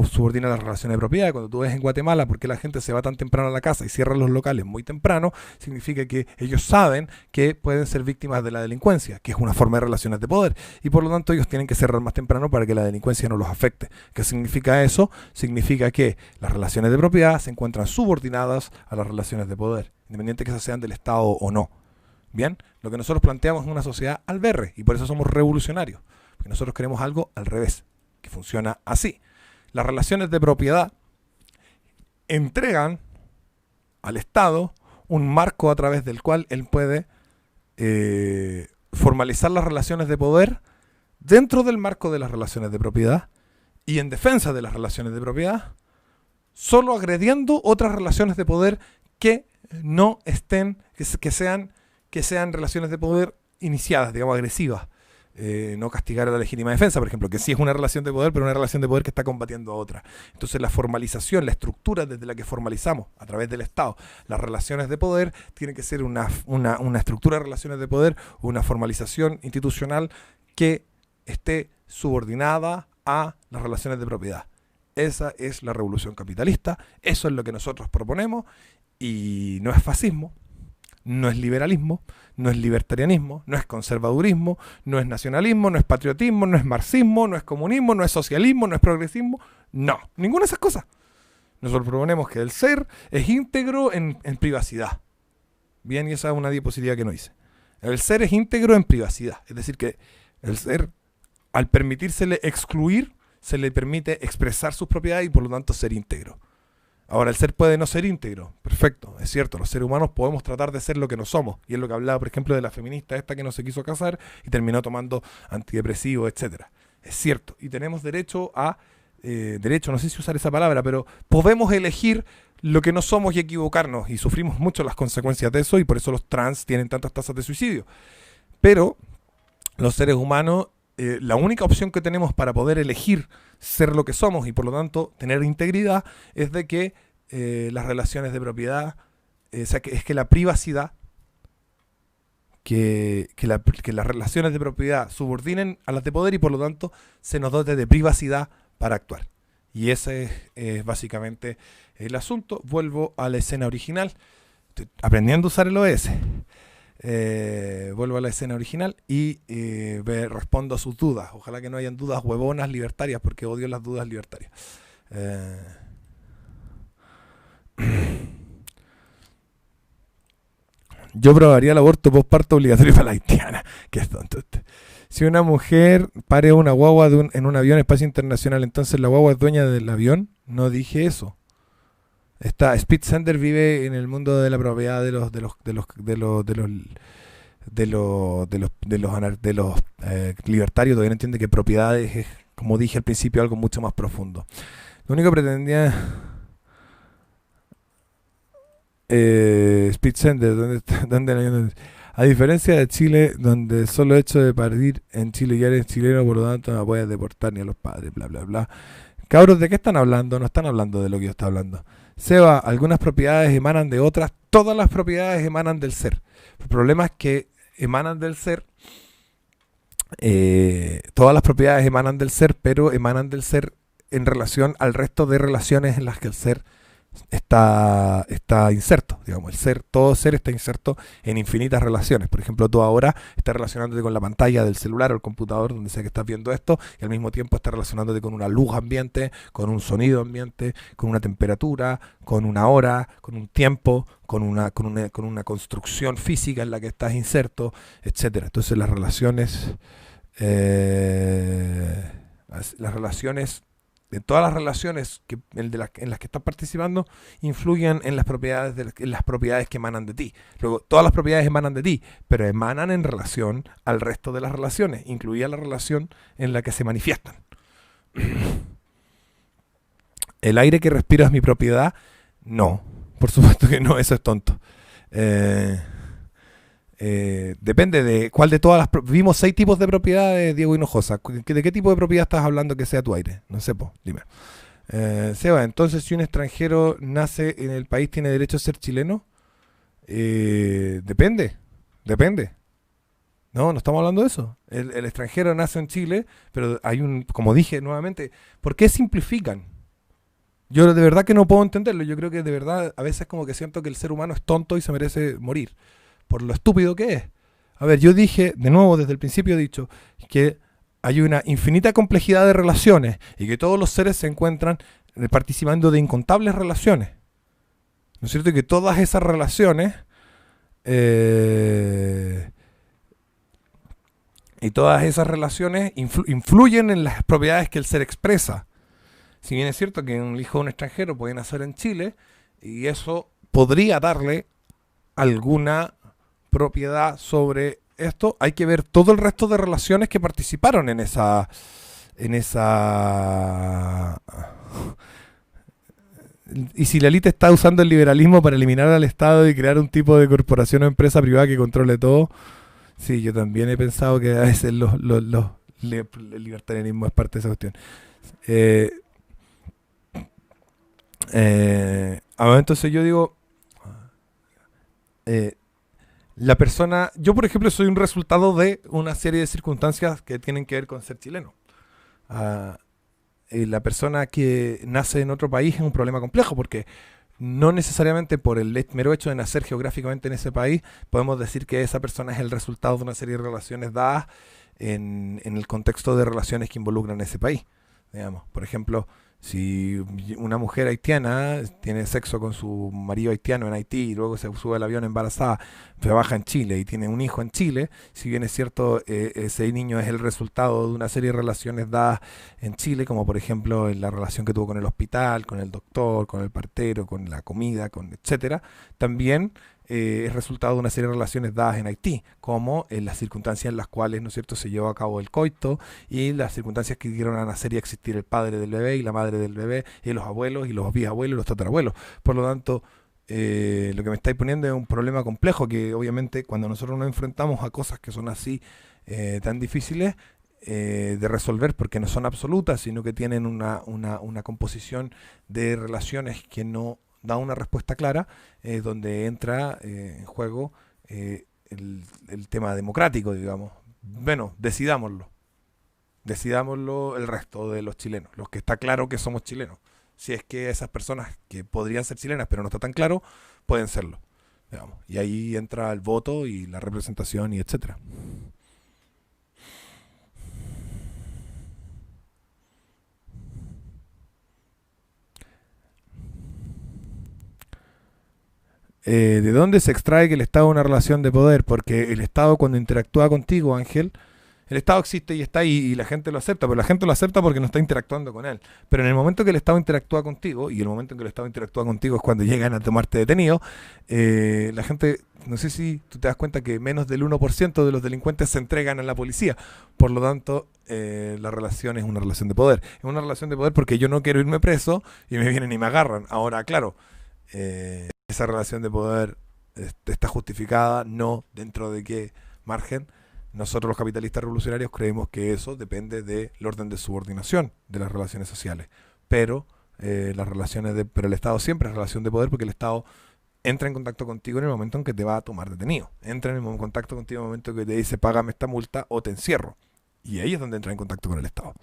subordina las relaciones de propiedad. Cuando tú ves en Guatemala por qué la gente se va tan temprano a la casa y cierra los locales muy temprano, significa que ellos saben que pueden ser víctimas de la delincuencia, que es una forma de relaciones de poder, y por lo tanto ellos tienen que cerrar más temprano para que la delincuencia no los afecte. ¿Qué significa eso? Significa que las relaciones de propiedad se encuentran subordinadas a las relaciones de poder, independiente que esas sean del Estado o no. Bien, lo que nosotros planteamos es una sociedad al berre, y por eso somos revolucionarios, porque nosotros queremos algo al revés, que funciona así. Las relaciones de propiedad entregan al Estado un marco a través del cual él puede formalizar las relaciones de poder dentro del marco de las relaciones de propiedad y en defensa de las relaciones de propiedad, solo agrediendo otras relaciones de poder que no estén, que sean relaciones de poder iniciadas, digamos, agresivas. No castigar a la legítima defensa, por ejemplo, que sí es una relación de poder, pero una relación de poder que está combatiendo a otra. Entonces la formalización, la estructura desde la que formalizamos a través del Estado las relaciones de poder, tiene que ser una estructura de relaciones de poder, una formalización institucional que esté subordinada a las relaciones de propiedad. Esa es la revolución capitalista, eso es lo que nosotros proponemos, y no es fascismo, no es liberalismo, no es libertarianismo, no es conservadurismo, no es nacionalismo, no es patriotismo, no es marxismo, no es comunismo, no es socialismo, no es progresismo. No, ninguna de esas cosas. Nosotros proponemos que el ser es íntegro en privacidad. Bien, y esa es una diapositiva que no hice. El ser es íntegro en privacidad. Es decir, que el ser, al permitírsele excluir, se le permite expresar sus propiedades y por lo tanto ser íntegro. Ahora, el ser puede no ser íntegro. Perfecto, es cierto. Los seres humanos podemos tratar de ser lo que no somos. Y es lo que hablaba, por ejemplo, de la feminista esta que no se quiso casar y terminó tomando antidepresivos, etcétera. Es cierto. Y tenemos derecho a... derecho, no sé si usar esa palabra, pero podemos elegir lo que no somos y equivocarnos. Y sufrimos mucho las consecuencias de eso y por eso los trans tienen tantas tasas de suicidio. Pero los seres humanos, la única opción que tenemos para poder elegir ser lo que somos y por lo tanto tener integridad es de que las relaciones de propiedad, o sea, que es que la privacidad, que las relaciones de propiedad subordinen a las de poder y por lo tanto se nos dote de privacidad para actuar. Y ese es básicamente el asunto. Vuelvo a la escena original. Estoy aprendiendo a usar el OS. Vuelvo a la escena original y respondo a sus dudas. Ojalá que no hayan dudas huevonas libertarias, porque odio las dudas libertarias. Yo probaría el aborto postparto obligatorio para la haitiana. Qué tonto este. Si una mujer pare una guagua en un avión espacio internacional, entonces la guagua es dueña del avión. No dije eso. Speed Sender vive en el mundo de la propiedad de los libertarios. Todavía no entiende que propiedades es, como dije al principio, algo mucho más profundo. Lo único que pretendía Speed Sender, ¿dónde a diferencia de Chile, donde solo hecho de parir en Chile ya eres chileno, por lo tanto no puedes deportar ni a los padres, bla bla bla. Cabros, ¿de qué están hablando? No están hablando de lo que yo estoy hablando. Seba, algunas propiedades emanan de otras, todas las propiedades emanan del ser. El problema es que emanan del ser, todas las propiedades emanan del ser, pero emanan del ser en relación al resto de relaciones en las que el ser está inserto, digamos, todo ser está inserto en infinitas relaciones. Por ejemplo, tú ahora estás relacionándote con la pantalla del celular o el computador, donde sea que estás viendo esto, y al mismo tiempo estás relacionándote con una luz ambiente, con un sonido ambiente, con una temperatura, con una hora, con un tiempo, con una construcción física en la que estás inserto, etcétera. Entonces las relaciones de todas las relaciones en las que estás participando influyen en las propiedades que emanan de ti. Luego, todas las propiedades emanan de ti, pero emanan en relación al resto de las relaciones, incluida la relación en la que se manifiestan. ¿El aire que respiro es mi propiedad? No, por supuesto que no, eso es tonto. Depende de cuál de todas las... Vimos 6 tipos de propiedades, Diego Hinojosa. ¿De qué tipo de propiedad estás hablando que sea tu aire? No sé, dime. Seba, entonces si un extranjero nace en el país, ¿tiene derecho a ser chileno? Depende. No estamos hablando de eso. El extranjero nace en Chile, pero hay como dije nuevamente, ¿por qué simplifican? Yo de verdad que no puedo entenderlo. Yo creo que de verdad a veces como que siento que el ser humano es tonto y se merece morir por lo estúpido que es. A ver, yo dije, de nuevo, desde el principio he dicho, que hay una infinita complejidad de relaciones y que todos los seres se encuentran participando de incontables relaciones. ¿No es cierto? Y que todas esas relaciones influyen en las propiedades que el ser expresa. Si bien es cierto que un hijo de un extranjero puede nacer en Chile y eso podría darle alguna propiedad sobre esto, hay que ver todo el resto de relaciones que participaron en esa y si la élite está usando el liberalismo para eliminar al Estado y crear un tipo de corporación o empresa privada que controle todo. Sí, yo también he pensado que a veces el libertarianismo es parte de esa cuestión. Entonces yo digo, la persona, yo por ejemplo soy un resultado de una serie de circunstancias que tienen que ver con ser chileno. La persona que nace en otro país es un problema complejo porque no necesariamente por el mero hecho de nacer geográficamente en ese país podemos decir que esa persona es el resultado de una serie de relaciones dadas en el contexto de relaciones que involucran ese país. Digamos, por ejemplo, Si una mujer haitiana tiene sexo con su marido haitiano en Haití y luego se sube al avión embarazada, trabaja en Chile y tiene un hijo en Chile, si bien es cierto, ese niño es el resultado de una serie de relaciones dadas en Chile, como por ejemplo en la relación que tuvo con el hospital, con el doctor, con el partero, con la comida, con etcétera, también es resultado de una serie de relaciones dadas en Haití, como en las circunstancias en las cuales, ¿no es cierto?, se llevó a cabo el coito y las circunstancias que dieron a nacer y a existir el padre del bebé y la madre del bebé y los abuelos y los bisabuelos y los tatarabuelos. Por lo tanto, lo que me estáis poniendo es un problema complejo que obviamente cuando nosotros nos enfrentamos a cosas que son así tan difíciles de resolver porque no son absolutas, sino que tienen una composición de relaciones que no da una respuesta clara, donde entra en juego el tema democrático, digamos. Bueno, decidámoslo el resto de los chilenos, los que está claro que somos chilenos. Si es que esas personas que podrían ser chilenas, pero no está tan claro, pueden serlo. Digamos. Y ahí entra el voto y la representación y etcétera. ¿De dónde se extrae que el Estado es una relación de poder? Porque el Estado cuando interactúa contigo, Ángel, el Estado existe y está ahí y la gente lo acepta, pero la gente lo acepta porque no está interactuando con él. Pero en el momento que el Estado interactúa contigo, y el momento en que el Estado interactúa contigo es cuando llegan a tomarte detenido, la gente, no sé si tú te das cuenta que menos del 1% de los delincuentes se entregan a la policía. Por lo tanto, la relación es una relación de poder. Es una relación de poder porque yo no quiero irme preso y me vienen y me agarran. Ahora, claro, esa relación de poder está justificada, no dentro de qué margen. Nosotros los capitalistas revolucionarios creemos que eso depende del orden de subordinación de las relaciones sociales. Pero pero el Estado siempre es relación de poder porque el Estado entra en contacto contigo en el momento en que te va a tomar detenido. Entra en contacto contigo en el momento en que te dice págame esta multa o te encierro. Y ahí es donde entra en contacto con el Estado.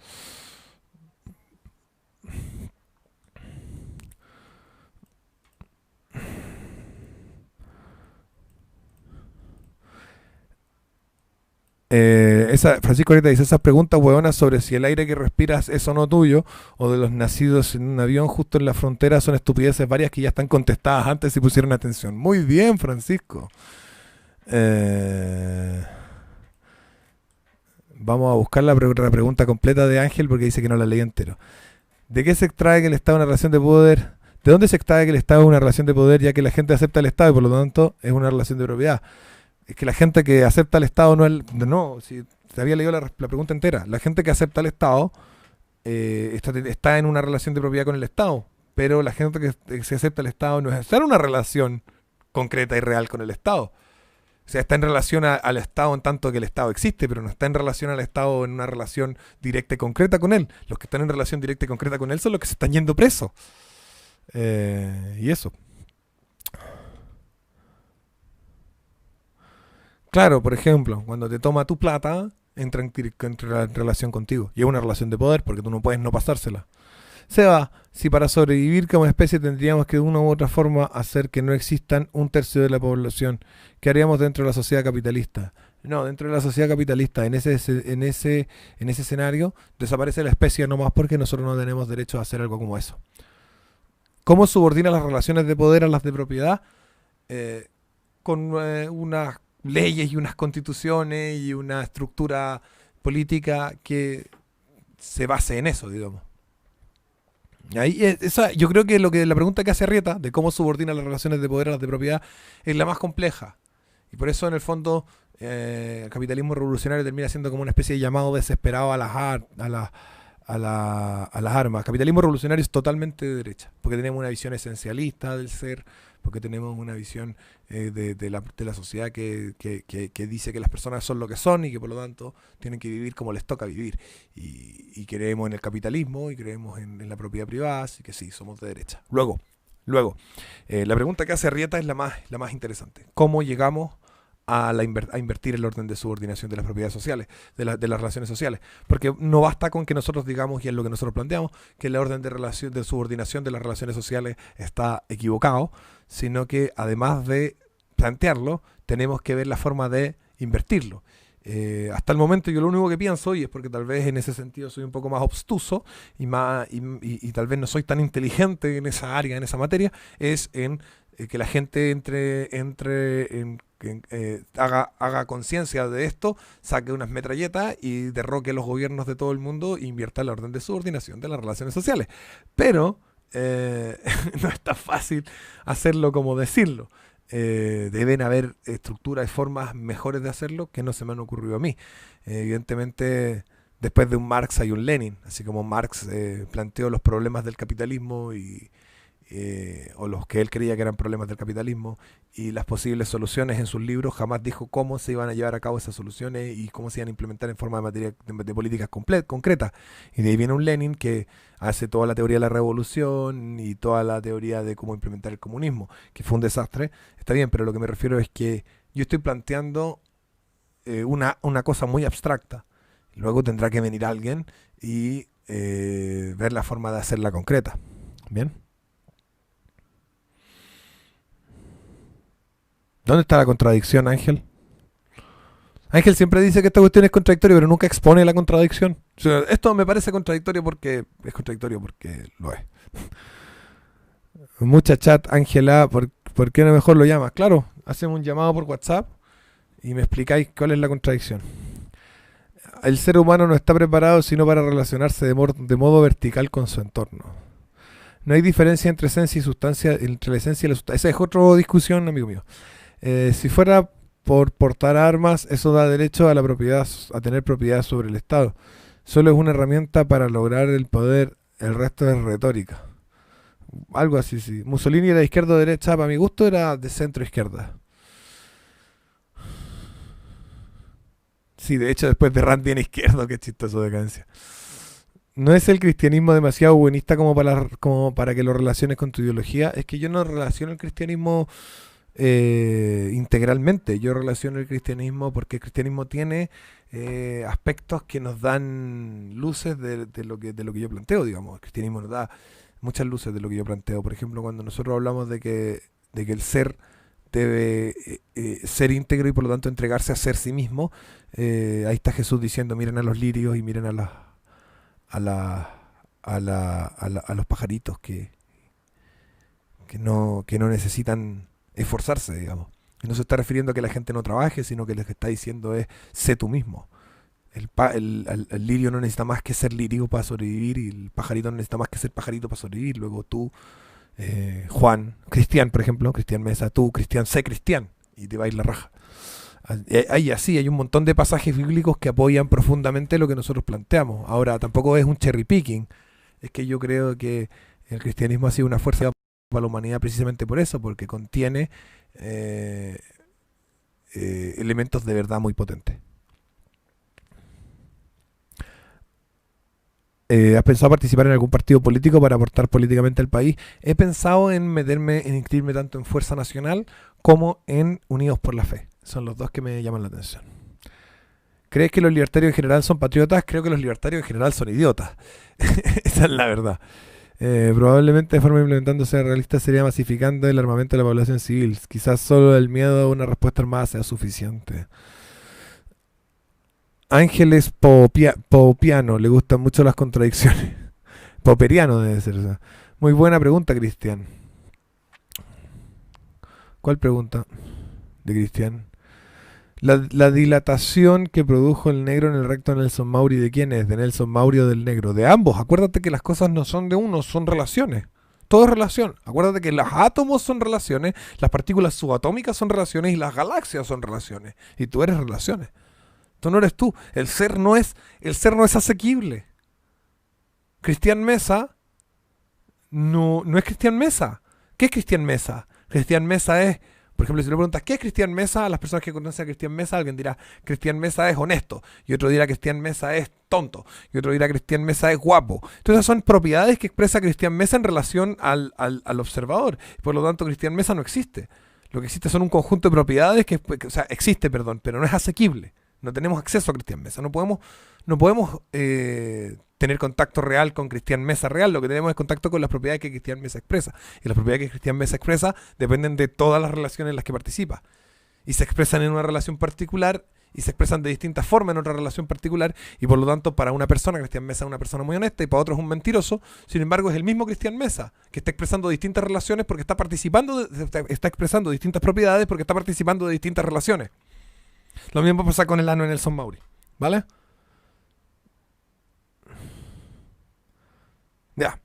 Francisco ahorita dice esas preguntas hueonas sobre si el aire que respiras es o no tuyo o de los nacidos en un avión justo en la frontera son estupideces varias que ya están contestadas antes si pusieron atención. Muy bien, Francisco. Eh, Vamos a buscar la pregunta completa de Ángel porque dice que no la leí entero. ¿De qué se extrae que el Estado es una relación de poder? ¿De dónde se extrae que el Estado es una relación de poder ya que la gente acepta el Estado y por lo tanto es una relación de propiedad? Es que la gente que acepta el Estado no es... No, si te había leído la pregunta entera. La gente que acepta el Estado está en una relación de propiedad con el Estado, pero la gente que se acepta el Estado no es estar en una relación concreta y real con el Estado. O sea, está en relación al Estado en tanto que el Estado existe, pero no está en relación al Estado en una relación directa y concreta con él. Los que están en relación directa y concreta con él son los que se están yendo presos. Y eso. Claro, por ejemplo, cuando te toma tu plata, entra en relación contigo. Y es una relación de poder porque tú no puedes no pasársela. Se va. Si para sobrevivir como especie tendríamos que de una u otra forma hacer que no existan un tercio de la población, ¿qué haríamos dentro de la sociedad capitalista? No, dentro de la sociedad capitalista, en ese escenario, desaparece la especie nomás porque nosotros no tenemos derecho a hacer algo como eso. ¿Cómo subordina las relaciones de poder a las de propiedad? Eh, con unas leyes y unas constituciones y una estructura política que se base en eso, digamos. Ahí, yo creo que la pregunta que hace Arrieta de cómo subordina las relaciones de poder a las de propiedad es la más compleja. Y por eso, en el fondo, el capitalismo revolucionario termina siendo como una especie de llamado desesperado a las armas. El capitalismo revolucionario es totalmente de derecha, porque tenemos una visión esencialista del ser, porque tenemos una visión de la sociedad que dice que las personas son lo que son y que por lo tanto tienen que vivir como les toca vivir. Y creemos en el capitalismo y creemos en la propiedad privada, así que sí, somos de derecha. Luego, la pregunta que hace Arrieta es la más interesante. ¿Cómo llegamos a invertir el orden de subordinación de las propiedades sociales, de las relaciones sociales? Porque no basta con que nosotros digamos, y es lo que nosotros planteamos, que el orden de subordinación de las relaciones sociales está equivocado, sino que además de plantearlo, tenemos que ver la forma de invertirlo. Hasta el momento yo lo único que pienso, y es porque tal vez en ese sentido soy un poco más obstuso y tal vez no soy tan inteligente en esa área, en esa materia, es en que la gente haga conciencia de esto, saque unas metralletas y derroque los gobiernos de todo el mundo e invierta en la orden de subordinación de las relaciones sociales. Pero no es tan fácil hacerlo como decirlo. Deben haber estructuras y formas mejores de hacerlo que no se me han ocurrido a mí. Evidentemente, después de un Marx hay un Lenin, así como Marx planteó los problemas del capitalismo o los que él creía que eran problemas del capitalismo y las posibles soluciones en sus libros, jamás dijo cómo se iban a llevar a cabo esas soluciones y cómo se iban a implementar en forma de, materia, de políticas concretas. Y de ahí viene un Lenin que hace toda la teoría de la revolución y toda la teoría de cómo implementar el comunismo, que fue un desastre. Está bien, pero lo que me refiero es que yo estoy planteando una cosa muy abstracta. Luego tendrá que venir alguien y ver la forma de hacerla concreta. ¿Bien? ¿Dónde está la contradicción, Ángel? Ángel siempre dice que esta cuestión es contradictoria, pero nunca expone la contradicción. O sea, esto me parece contradictorio porque es contradictorio porque lo es. Mucha chat, Ángela, ¿por qué no mejor lo llamas? Claro, hacemos un llamado por WhatsApp y me explicáis cuál es la contradicción. El ser humano no está preparado sino para relacionarse de modo vertical con su entorno. No hay diferencia entre esencia y sustancia, entre la esencia y la sustancia. Esa es otra discusión, amigo mío. Si fuera por portar armas, eso da derecho a la propiedad, a tener propiedad sobre el Estado. Solo es una herramienta para lograr el poder, el resto es retórica. Algo así, sí. Mussolini era de izquierda o derecha, para mi gusto era de centro izquierda. Sí, de hecho después de Randy en izquierdo, qué chistoso decadencia. No es el cristianismo demasiado buenista como para que lo relaciones con tu ideología. Es que yo no relaciono el cristianismo integralmente. Yo relaciono el cristianismo porque el cristianismo tiene aspectos que nos dan luces de lo que yo planteo, digamos. El cristianismo nos da muchas luces de lo que yo planteo. Por ejemplo, cuando nosotros hablamos de que el ser debe ser íntegro y por lo tanto entregarse a ser sí mismo, ahí está Jesús diciendo, miren a los lirios y miren a los pajaritos que no necesitan esforzarse, digamos. Y no se está refiriendo a que la gente no trabaje, sino que lo que está diciendo es, sé tú mismo. El lirio no necesita más que ser lirio para sobrevivir y el pajarito no necesita más que ser pajarito para sobrevivir. Luego tú, Juan, Cristian, por ejemplo, Cristian Mesa, tú, Cristian, sé Cristian y te va a ir la raja. Hay un montón de pasajes bíblicos que apoyan profundamente lo que nosotros planteamos. Ahora, tampoco es un cherry picking. Es que yo creo que el cristianismo ha sido una fuerza para la humanidad precisamente por eso, porque contiene elementos de verdad muy potentes. ¿Has pensado participar en algún partido político para aportar políticamente al país? He pensado en inscribirme tanto en Fuerza Nacional como en Unidos por la Fe. Son los dos que me llaman la atención. ¿Crees que los libertarios en general son patriotas? Creo que los libertarios en general son idiotas. Esa es la verdad. Probablemente de forma implementándose realista sería masificando el armamento de la población civil. Quizás solo el miedo a una respuesta armada sea suficiente. Ángeles Popiano, le gustan mucho las contradicciones. Poperiano debe ser. O sea. Muy buena pregunta, Cristian. ¿Cuál pregunta de Cristian? La dilatación que produjo el negro en el recto de Nelson Mauri, ¿de quién es? ¿De Nelson Mauri o del negro? De ambos. Acuérdate que las cosas no son de uno, son relaciones. Todo es relación. Acuérdate que los átomos son relaciones, las partículas subatómicas son relaciones y las galaxias son relaciones. Y tú eres relaciones. Tú no eres tú. El ser no es asequible. Cristian Mesa no es Cristian Mesa. ¿Qué es Cristian Mesa? Cristian Mesa es, por ejemplo, si le preguntas ¿qué es Cristian Mesa? A las personas que conocen a Cristian Mesa, alguien dirá Cristian Mesa es honesto, y otro dirá Cristian Mesa es tonto, y otro dirá Cristian Mesa es guapo. Entonces son propiedades que expresa Cristian Mesa en relación al observador. Por lo tanto, Cristian Mesa no existe. Lo que existe son un conjunto de propiedades o sea, existe, perdón, pero no es asequible. No tenemos acceso a Cristian Mesa. No podemos tener contacto real con Cristian Mesa real. Lo que tenemos es contacto con las propiedades que Cristian Mesa expresa. Y las propiedades que Cristian Mesa expresa dependen de todas las relaciones en las que participa. Y se expresan en una relación particular y se expresan de distintas formas en otra relación particular, y por lo tanto para una persona, Cristian Mesa es una persona muy honesta y para otro es un mentiroso. Sin embargo es el mismo Cristian Mesa que está expresando distintas relaciones porque está participando, está expresando distintas propiedades porque está participando de distintas relaciones. Lo mismo pasa con el ano de Nelson Mauri, ¿vale? Ya,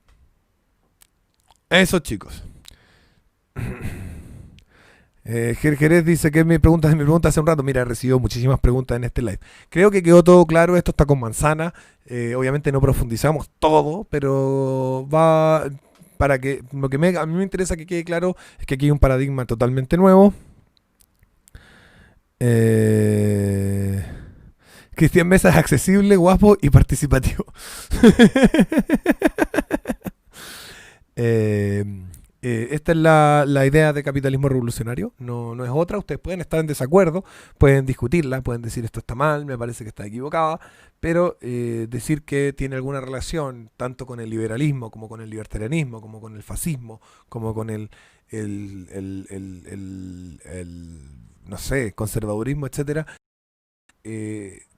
eso chicos. Jerez dice que mi pregunta hace un rato. Mira, he recibido muchísimas preguntas en este live. Creo que quedó todo claro. Esto está con manzana. Obviamente no profundizamos todo, pero va para que lo que a mí me interesa que quede claro es que aquí hay un paradigma totalmente nuevo. Cristian Mesa es accesible, guapo y participativo. Esta es la idea de capitalismo revolucionario, no es otra. Ustedes pueden estar en desacuerdo, pueden discutirla, pueden decir esto está mal, me parece que está equivocada, pero decir que tiene alguna relación tanto con el liberalismo, como con el libertarianismo, como con el fascismo, como con no sé, conservadurismo, etcétera,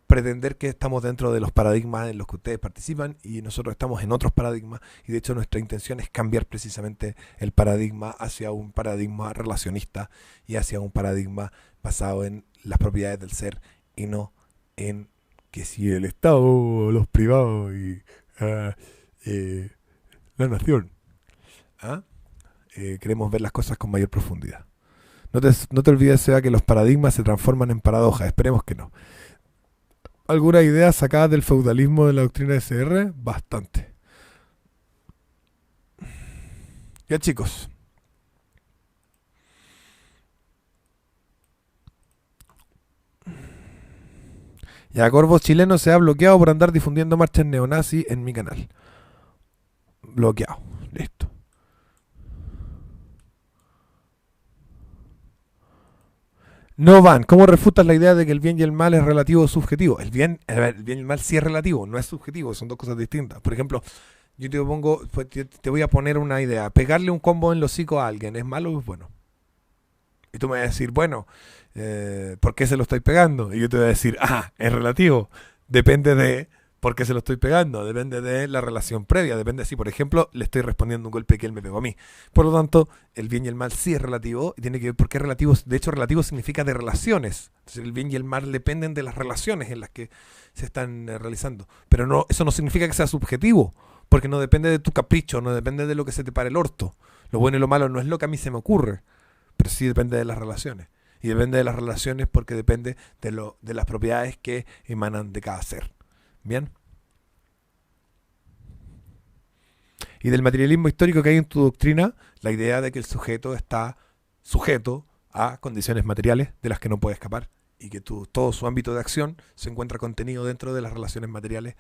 pretender que estamos dentro de los paradigmas en los que ustedes participan y nosotros estamos en otros paradigmas, y de hecho nuestra intención es cambiar precisamente el paradigma hacia un paradigma relacionista y hacia un paradigma basado en las propiedades del ser y no en que si el Estado, los privados y la nación. ¿Ah? Queremos ver las cosas con mayor profundidad. No te olvides, Seba, que los paradigmas se transforman en paradojas. Esperemos que no. ¿Alguna idea sacada del feudalismo de la doctrina SR? Bastante. Ya chicos. Ya Corvos Chileno se ha bloqueado por andar difundiendo marchas neonazis en mi canal. Bloqueado. Listo. No van. ¿Cómo refutas la idea de que el bien y el mal es relativo o subjetivo? El bien y el mal sí es relativo, no es subjetivo, son dos cosas distintas. Por ejemplo, yo te voy a poner una idea. Pegarle un combo en los hocico a alguien, ¿es malo o es bueno? Y tú me vas a decir, bueno, ¿por qué se lo estoy pegando? Y yo te voy a decir, es relativo. Depende de por qué se lo estoy pegando, depende de la relación previa, depende de si, por ejemplo, le estoy respondiendo un golpe que él me pegó a mí. Por lo tanto, el bien y el mal sí es relativo y tiene que ver por qué relativo. De hecho, relativo significa de relaciones. Entonces, el bien y el mal dependen de las relaciones en las que se están realizando. Pero no, eso no significa que sea subjetivo, porque no depende de tu capricho, no depende de lo que se te pare el orto. Lo bueno y lo malo no es lo que a mí se me ocurre, pero sí depende de las relaciones. Y depende de las relaciones porque depende de las propiedades que emanan de cada ser. ¿Bien? Y del materialismo histórico que hay en tu doctrina, la idea de que el sujeto está sujeto a condiciones materiales de las que no puede escapar y que todo su ámbito de acción se encuentra contenido dentro de las relaciones materiales,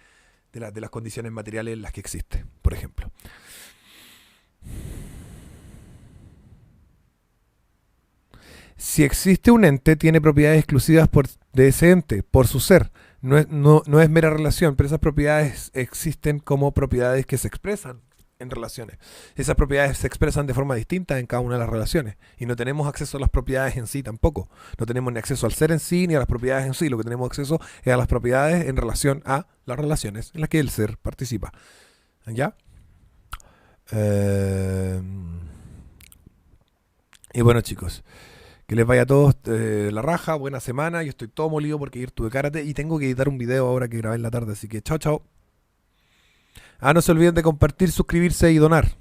de las condiciones materiales en las que existe, por ejemplo. Si existe un ente, tiene propiedades exclusivas de ese ente, por su ser. No es mera relación, pero esas propiedades existen como propiedades que se expresan en relaciones. Esas propiedades se expresan de forma distinta en cada una de las relaciones. Y no tenemos acceso a las propiedades en sí tampoco. No tenemos ni acceso al ser en sí, ni a las propiedades en sí. Lo que tenemos acceso es a las propiedades en relación a las relaciones en las que el ser participa. ¿Ya? Y bueno, chicos, que les vaya a todos la raja, buena semana. Yo estoy todo molido porque ayer tuve karate y tengo que editar un video ahora que grabé en la tarde. Así que chao, chao. No se olviden de compartir, suscribirse y donar.